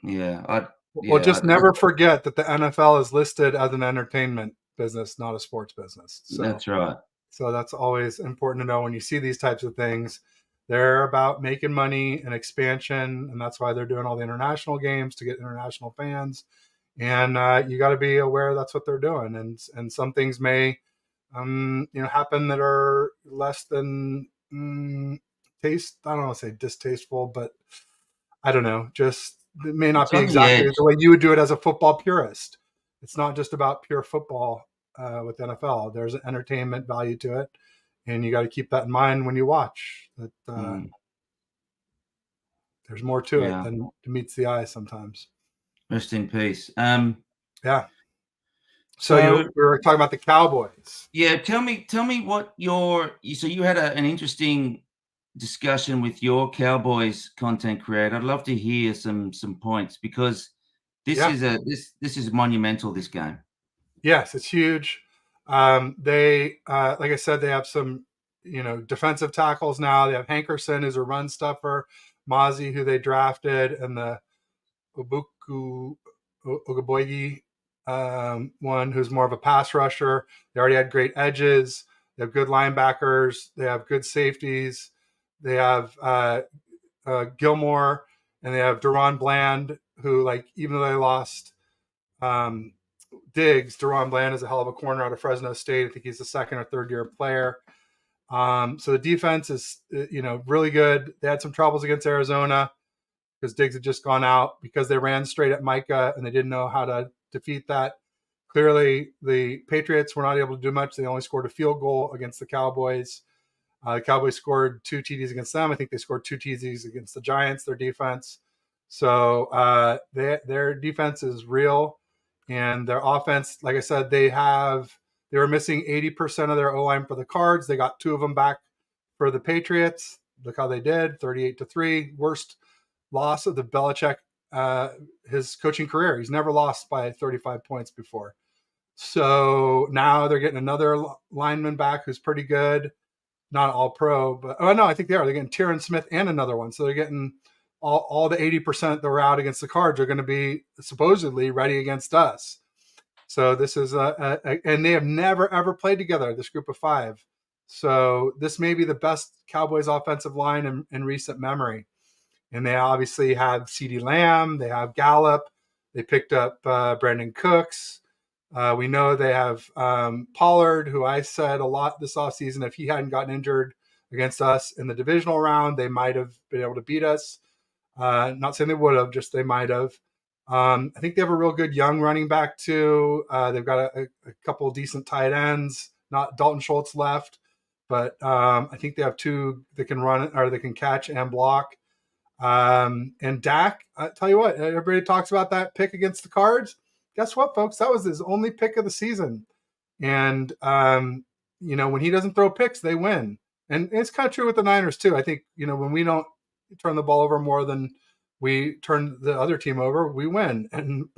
yeah, Well, just that's never forget that the NFL is listed as an entertainment business, not a sports business. So, that's right. that's always important to know when you see these types of things. They're about making money and expansion, and that's why they're doing all the international games to get international fans. And you got to be aware that's what they're doing. And some things may, happen that are less than taste. I don't want to say distasteful, but I don't know. Just it may not It's be on the exactly edge. the way you would do it as a football purist. It's not just about pure football with NFL. There's an entertainment value to it, and you got to keep that in mind when you watch. That Mm, there's more to it yeah. than meets the eye sometimes. Rest in peace. Yeah. So So we were talking about the Cowboys. yeah, tell me what so you had an interesting discussion with your Cowboys content creator. I'd love to hear some points because Yeah. this is monumental, this game. Yes, it's huge. They, like I said, they have some, defensive tackles now. They have Hankerson, who's a run stuffer, Mozzie, who they drafted, and the Obuku Ogaboyi, one who's more of a pass rusher. They already had great edges. They have good linebackers. They have good safeties. They have Gilmore, and they have Deron Bland, who, like, even though they lost um, Diggs, Deron Bland is a hell of a corner out of Fresno State. I think he's a second or third year player. So the defense is, really good. They had some troubles against Arizona because Diggs had just gone out because they ran straight at Micah and they didn't know how to defeat that. Clearly, the Patriots were not able to do much. They only scored a field goal against the Cowboys. The Cowboys scored 2 TDs against them. I think they scored 2 TDs against the Giants, their defense. So their defense is real. And their offense, like I said, they were missing 80% of their O-line for the Cards. They got 2 of them back for the Patriots. Look how they did, 38-3. Worst loss of the Belichick, his coaching career. He's never lost by 35 points before. So now they're getting another lineman back who's pretty good. Not all pro, but no, I think they are. They're getting Tyron Smith and another one. So they're getting all the 80% that were out against the Cards are going to be supposedly ready against us. So this is and they have never ever played together, this group of 5. So this may be the best Cowboys offensive line in recent memory. And they obviously have CeeDee Lamb, they have Gallup, they picked up Brandon Cooks. We know they have Pollard, who I said a lot this offseason, if he hadn't gotten injured against us in the divisional round, they might have been able to beat us. Not saying they would have, just they might have. I think they have a real good young running back too. They've got a couple of decent tight ends. Not Dalton Schultz left, but I think they have 2 that can run or they can catch and block. And Dak, I tell you what, everybody talks about that pick against the Cards. Guess what, folks? That was his only pick of the season. And, when he doesn't throw picks, they win. And it's kind of true with the Niners, too. I think, when we don't turn the ball over more than we turn the other team over, we win. And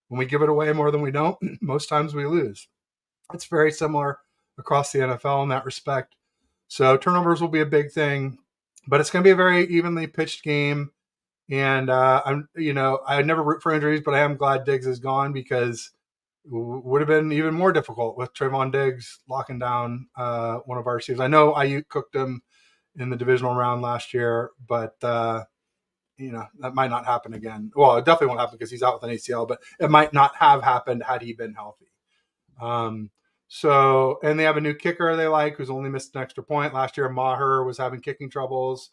when we give it away more than we don't, most times we lose. It's very similar across the NFL in that respect. So turnovers will be a big thing. but it's going to be a very evenly pitched game. And I never root for injuries, but I am glad Diggs is gone because it would have been even more difficult with Trayvon Diggs locking down one of our receivers. I know Ayuk cooked him in the divisional round last year, but that might not happen again. Well, it definitely won't happen because he's out with an ACL, but it might not have happened had he been healthy. Um, and they have a new kicker they like who's only missed an extra point. Last year, Maher was having kicking troubles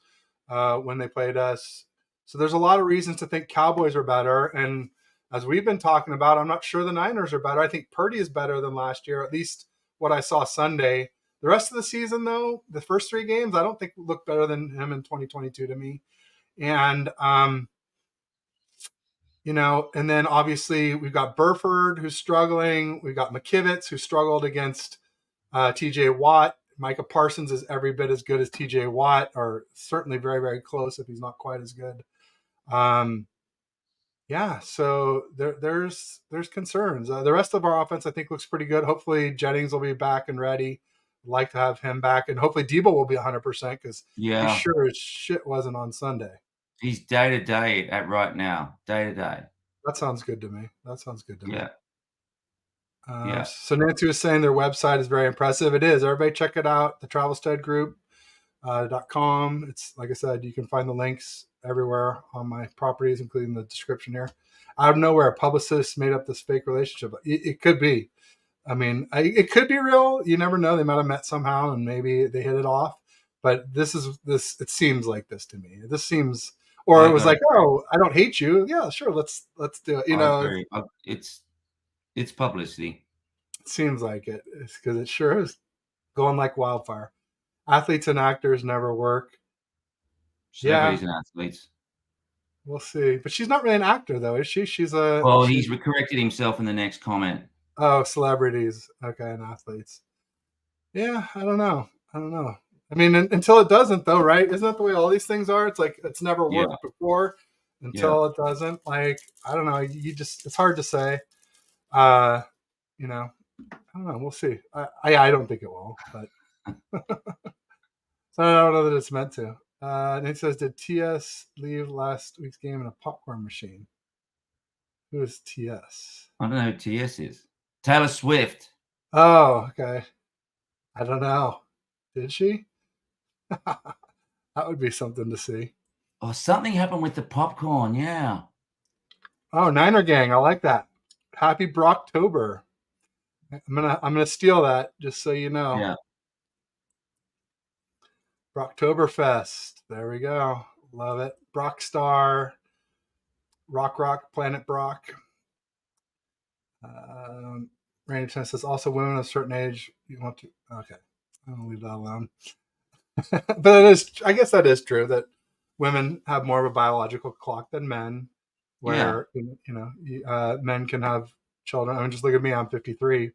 when they played us. So there's a lot of reasons to think Cowboys are better. And as we've been talking about, I'm not sure the Niners are better. I think Purdy is better than last year, at least what I saw Sunday. The rest of the season, though, the first 3 games, I don't think look better than him in 2022 to me. And and then obviously we've got Burford who's struggling. We've got McKivitz who struggled against TJ Watt. Micah Parsons is every bit as good as TJ Watt, or certainly very, very close if he's not quite as good. So there's concerns. The rest of our offense, I think, looks pretty good. Hopefully Jennings will be back and ready. I'd like to have him back, and hopefully Debo will be 100% because he Yeah. sure as shit wasn't on Sunday. He's day to day at right now, day to day. That sounds good to me. Yeah. Yeah. So Nancy was saying their website is very impressive. It is. Everybody check it out. The travelsteadgroup.com. It's like I said, you can find the links everywhere on my properties, including the description here. Out of nowhere, a publicist made up this fake relationship. It could be. I mean, it could be real. You never know. They might have met somehow and maybe they hit it off. But this. It seems like this to me. This seems, or I it was got like, oh, I don't hate you. Yeah, sure. Let's do it. I agree. It's publicity. It seems like it. It's because it sure is going like wildfire. Athletes and actors never work. Yeah, Celebrities and athletes. we'll see. But she's not really an actor, though, is she? Well, She's he's corrected himself in the next comment. celebrities. Okay, and athletes. Yeah, I don't know. I mean, until it doesn't, though, right? Isn't that the way all these things are? It's like it's never Yeah. worked before Yeah. until it doesn't. Like I don't know. It's hard to say. Uh, I don't know. We'll see. I don't think it will, but so I don't know that it's meant to. And it says, did TS leave last week's game in a popcorn machine? Who is TS? I don't know who TS is. Taylor Swift. Oh, okay. I don't know. Did she? That would be something to see. Oh, something happened with the popcorn. Yeah. Oh, Niner Gang. I like that. Happy Brocktober. I'm gonna steal that just so you know. Yeah. Brocktoberfest. There we go. Love it. Brockstar. Rock, Planet Brock. Randy Chen says also women of a certain age you want to. Okay, I'll leave that alone. But it is. I guess that is true that women have more of a biological clock than men, where men can have children. I mean, just look at me. I'm 53.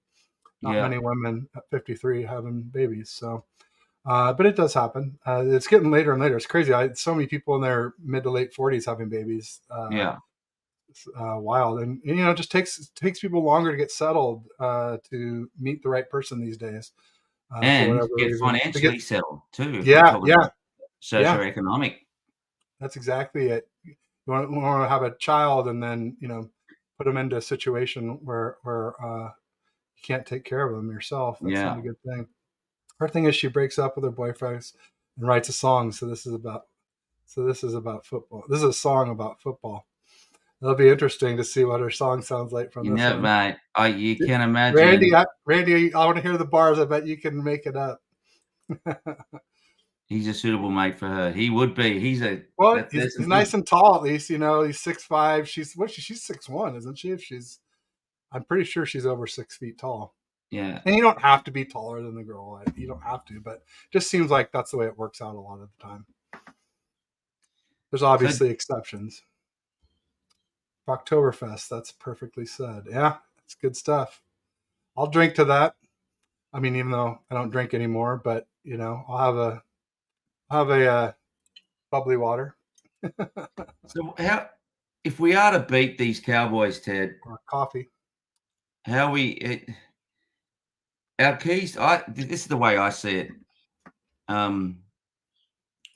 Not many women at 53 having babies. So, but it does happen. It's getting later and later. It's crazy. So many people in their mid to late 40s having babies. Wild, and it just takes people longer to get settled to meet the right person these days, And for get reason. financially settled too. Yeah. Socioeconomic. That's exactly it. You want to have a child and then put them into a situation where you can't take care of them yourself. That's not a good thing. Her thing is she breaks up with her boyfriends and writes a song. So this is about football. This is a song about football. It'll be interesting to see what her song sounds like from this one. Mate. You can imagine. Randy, I want to hear the bars. I bet you can make it up. He's a suitable mate for her. He would be. He's nice and tall at least. He's 6'5". She's 6'1", isn't she? I'm pretty sure she's over 6 feet tall. Yeah. And you don't have to be taller than the girl. You don't have to, but just seems like that's the way it works out a lot of the time. There's obviously exceptions. Oktoberfest, that's perfectly said. Yeah, it's good stuff. I'll drink to that. I mean, even though I don't drink anymore, but I'll have a bubbly water. So if we are to beat these Cowboys, Ted, or coffee, our keys. This is the way I see it.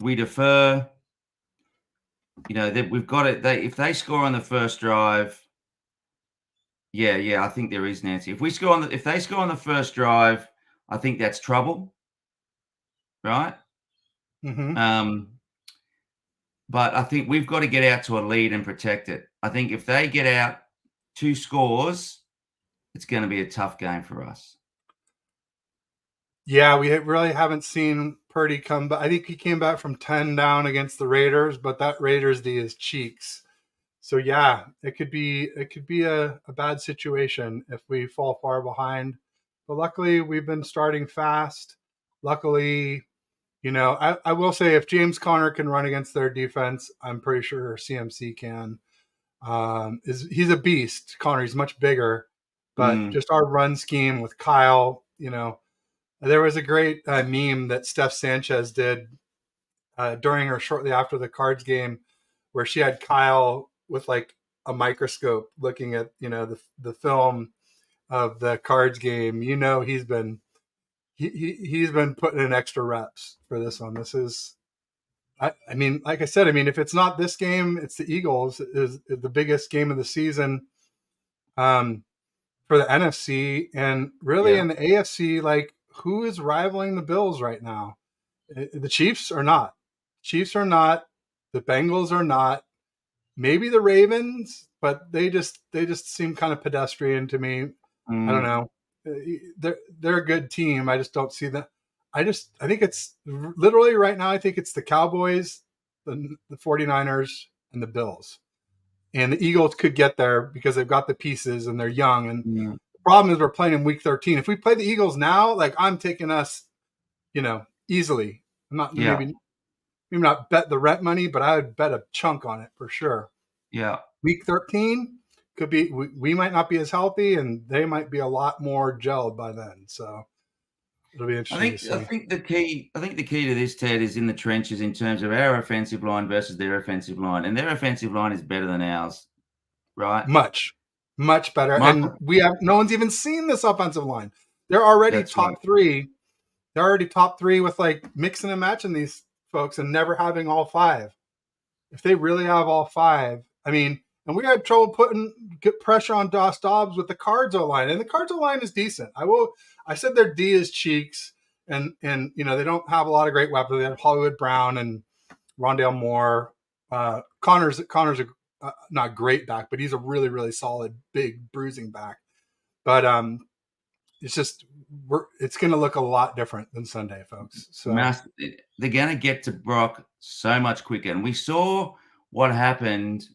we defer. That we've got it. If they score on the first drive, yeah, I think there is, Nancy. If they score on the first drive, I think that's trouble, right? Hmm. Um, but I think we've got to get out to a lead and protect it. I think if they get out 2 scores, it's gonna be a tough game for us. Yeah, really haven't seen Purdy come back. I think he came back from 10 down against the Raiders, but that Raiders D is cheeks. So yeah, it could be a bad situation if we fall far behind. But luckily, we've been starting fast. Luckily, I will say if James Conner can run against their defense, I'm pretty sure CMC can. He's a beast. Conner, he's much bigger, but Mm, just our run scheme with Kyle, there was a great meme that Steph Sanchez did during or shortly after the Cards game, where she had Kyle with like a microscope looking at the film of the Cards game. He's been putting in extra reps for this one. This is I mean, like I said, I mean, if it's not this game, it's the Eagles is the biggest game of the season um, for the NFC, and really yeah. in the AFC. Like, who is rivaling the Bills right now? The Chiefs are not. Chiefs are not. The Bengals are not. Maybe the Ravens, but they just seem kind of pedestrian to me. I don't Mm, know. They're a good team. I just don't see that. I think it's literally right now. I think it's the Cowboys, the 49ers, and the Bills. And the Eagles could get there because they've got the pieces and they're young. And mm, the problem is we're playing in week 13. If we play the Eagles now, like I'm taking us, easily. I'm not yeah, maybe not bet the rent money, but I would bet a chunk on it for sure. yeah. Week 13 could be we might not be as healthy and they might be a lot more gelled by then. So it'll be I interesting to think I see. think the key I think the key to this, Ted, is in the trenches in terms of our offensive line versus their offensive line, and their offensive line is better than ours, right? Much, much better. And Michael we have no one's even seen this offensive line. They're already That's right. top three. They're already top three with like mixing and matching these folks and never having all five. If they really have all five, I mean, and we had trouble get pressure on Doss Dobbs with the Cards O line, and the Cards O line is decent. I said their D is cheeks, and they don't have a lot of great weapons. They have Hollywood Brown and Rondale Moore. Connor's a not great back, but he's a really really solid big bruising back. But it's just it's going to look a lot different than Sunday, folks. So Mass They're gonna get to Brock so much quicker, and we saw what happened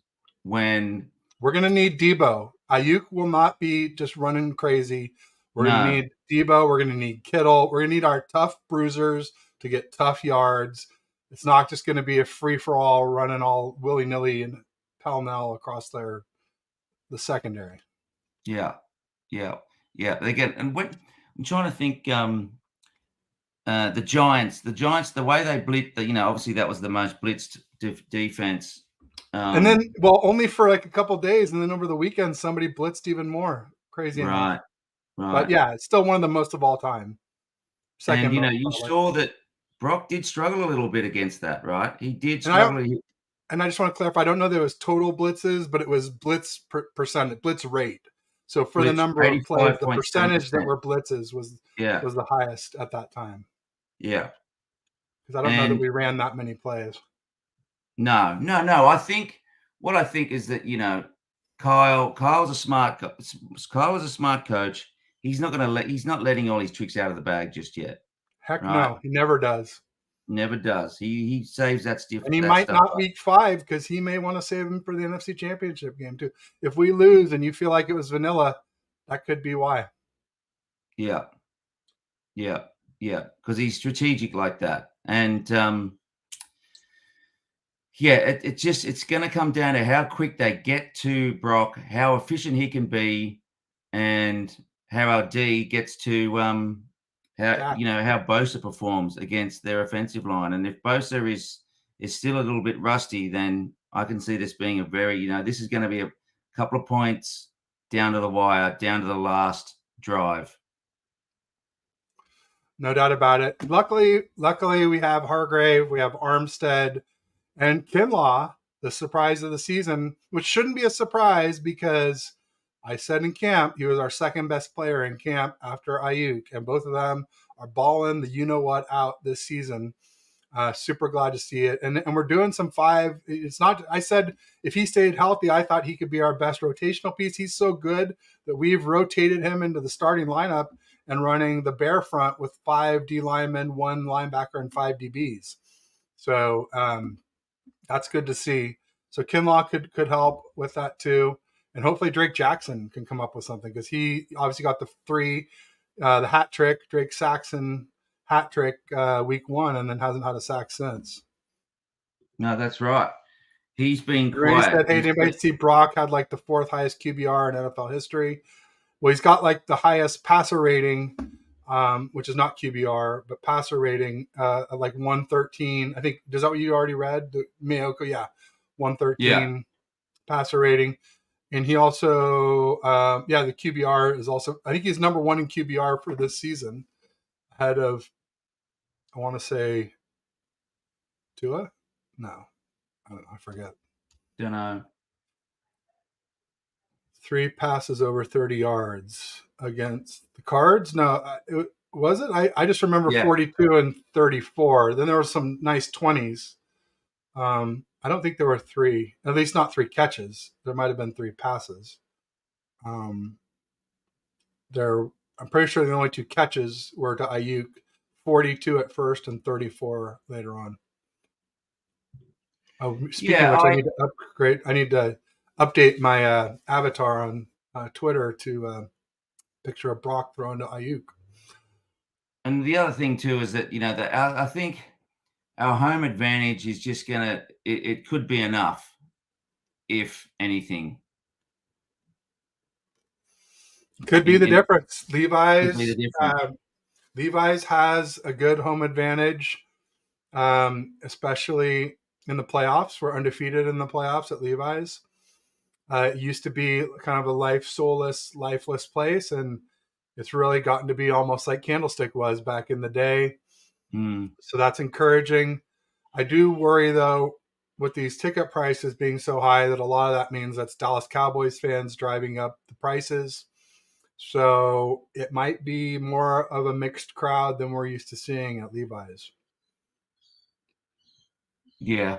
when we're going to need Debo. Ayuk will not be just running crazy. We're going to no, need Debo. We're going to need Kittle. We're going to need our tough bruisers to get tough yards. It's not just going to be a free for all running all willy nilly and pell mell across the secondary. yeah, yeah, yeah, they get and when I'm trying to think, the Giants, the way they blitzed, obviously that was the most blitzed defense. And Um, then, well, only for like a couple days, and then over the weekend, somebody blitzed even more. Crazy enough, right, but right. yeah, it's still one of the most of all time. And, Second most, you probably. saw that Brock did struggle a little bit against that, right? He did And I struggle. and I just want to clarify. I don't know that it was total blitzes, but it was blitz rate. So for the Blitz number of plays, the percentage that 85.7%. were blitzes Yeah, was the highest at that time. yeah. Because I don't know that And we ran that many plays. no, no, no. What I think is that, Kyle's a smart Kyle is a smart coach. He's not letting all his tricks out of the bag just yet, Heck right? no, he never does. Never does. He saves And he that might stuff not up. week 5 because he may want to save him for the NFC Championship game too. If we lose and you feel like it was vanilla, that could be why. Yeah, yeah, yeah. Because he's strategic like that. And yeah, it's gonna come down to how quick they get to Brock, how efficient he can be, and how our D gets to Yeah. how Bosa performs against their offensive line. And if Bosa is still a little bit rusty, then I can see this being a very, this is gonna be a couple of points down to the wire, down to the last drive. No doubt about it. Luckily, we have Hargrave, we have Armstead, and Kinlaw, the surprise of the season, which shouldn't be a surprise because I said in camp he was our second best player in camp after Ayuk, and both of them are balling the you know what out this season. Super glad to see it, and we're doing some five. It's not. I said if he stayed healthy, I thought he could be our best rotational piece. He's so good that we've rotated him into the starting lineup and running the bear front with 5 D linemen, 1 linebacker, and 5 DBs. So that's good to see. So Kinlaw could help with that too, and hopefully Drake Jackson can come up with something because he obviously got the hat trick, Drake Saxon hat trick week 1, and then hasn't had a sack since. No, that's right. He's been Randy quiet. said, "Hey, did anybody see Brock had like the 4th highest QBR in NFL history?" Well, he's got like the highest passer rating, which is not QBR, but passer rating, like 113. I think, is that what you already read? The Mayoko, yeah, Yeah. 113 passer rating. And he also, the QBR is also, I think he's number 1 in QBR for this season, ahead of, I want to say, Tua? No, I don't know, I forget. Don't know. 3 passes over 30 yards against the Cards. No, was it? I just remember Yeah. 42 and 34. Then there were some nice 20s. I don't think there were 3, at least not 3 catches. There might have been 3 passes. Um, I'm pretty sure the only 2 catches were to Ayuk, 42 at first and 34 later on. Oh, speaking of Yeah, which, I need to update my avatar on Twitter to picture of Brock throwing to Ayuk. and the other thing too is that, that I think our home advantage is just it could be enough, if anything. Could be the In difference. could be the difference. Levi's has a good home advantage, especially in the playoffs. We're undefeated in the playoffs at Levi's. It used to be kind of a soulless, lifeless place, and it's really gotten to be almost like Candlestick was back in the day. Mm, So that's encouraging. I do worry though with these ticket prices being so high that a lot of that means that's Dallas Cowboys fans driving up the prices. So it might be more of a mixed crowd than we're used to seeing at Levi's. yeah,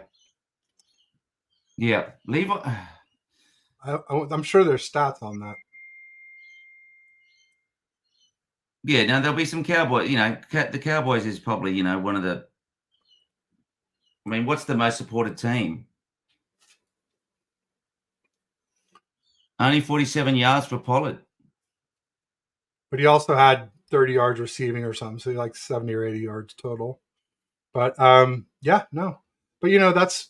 yeah. Levi. I'm sure there's stats on that. Yeah, now there'll be some Cowboy. The Cowboys is probably one of the. I mean, what's the most supported team? Only 47 yards for Pollard. But he also had 30 yards receiving or something, so like 70 or 80 yards total. But yeah, no. But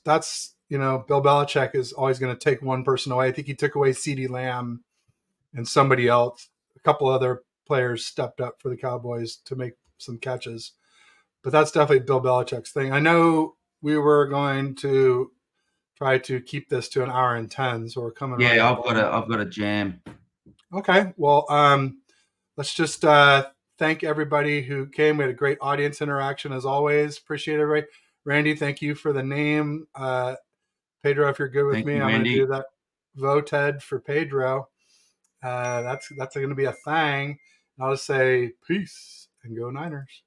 that's Bill Belichick is always going to take one person away. I think he took away CeeDee Lamb and somebody else. A couple other players stepped up for the Cowboys to make some catches. But that's definitely Bill Belichick's thing. I know we were going to try to keep this to an hour and 10, so we're coming right Yeah, up on it. I've got a jam. Okay, well, let's just thank everybody who came. We had a great audience interaction as always. Appreciate everybody. Randy, thank you for the name. Pedro, if you're good with Thank me, you, I'm going to Randy. do that. Voted for Pedro. That's going to be a thing. I'll just say peace and go Niners.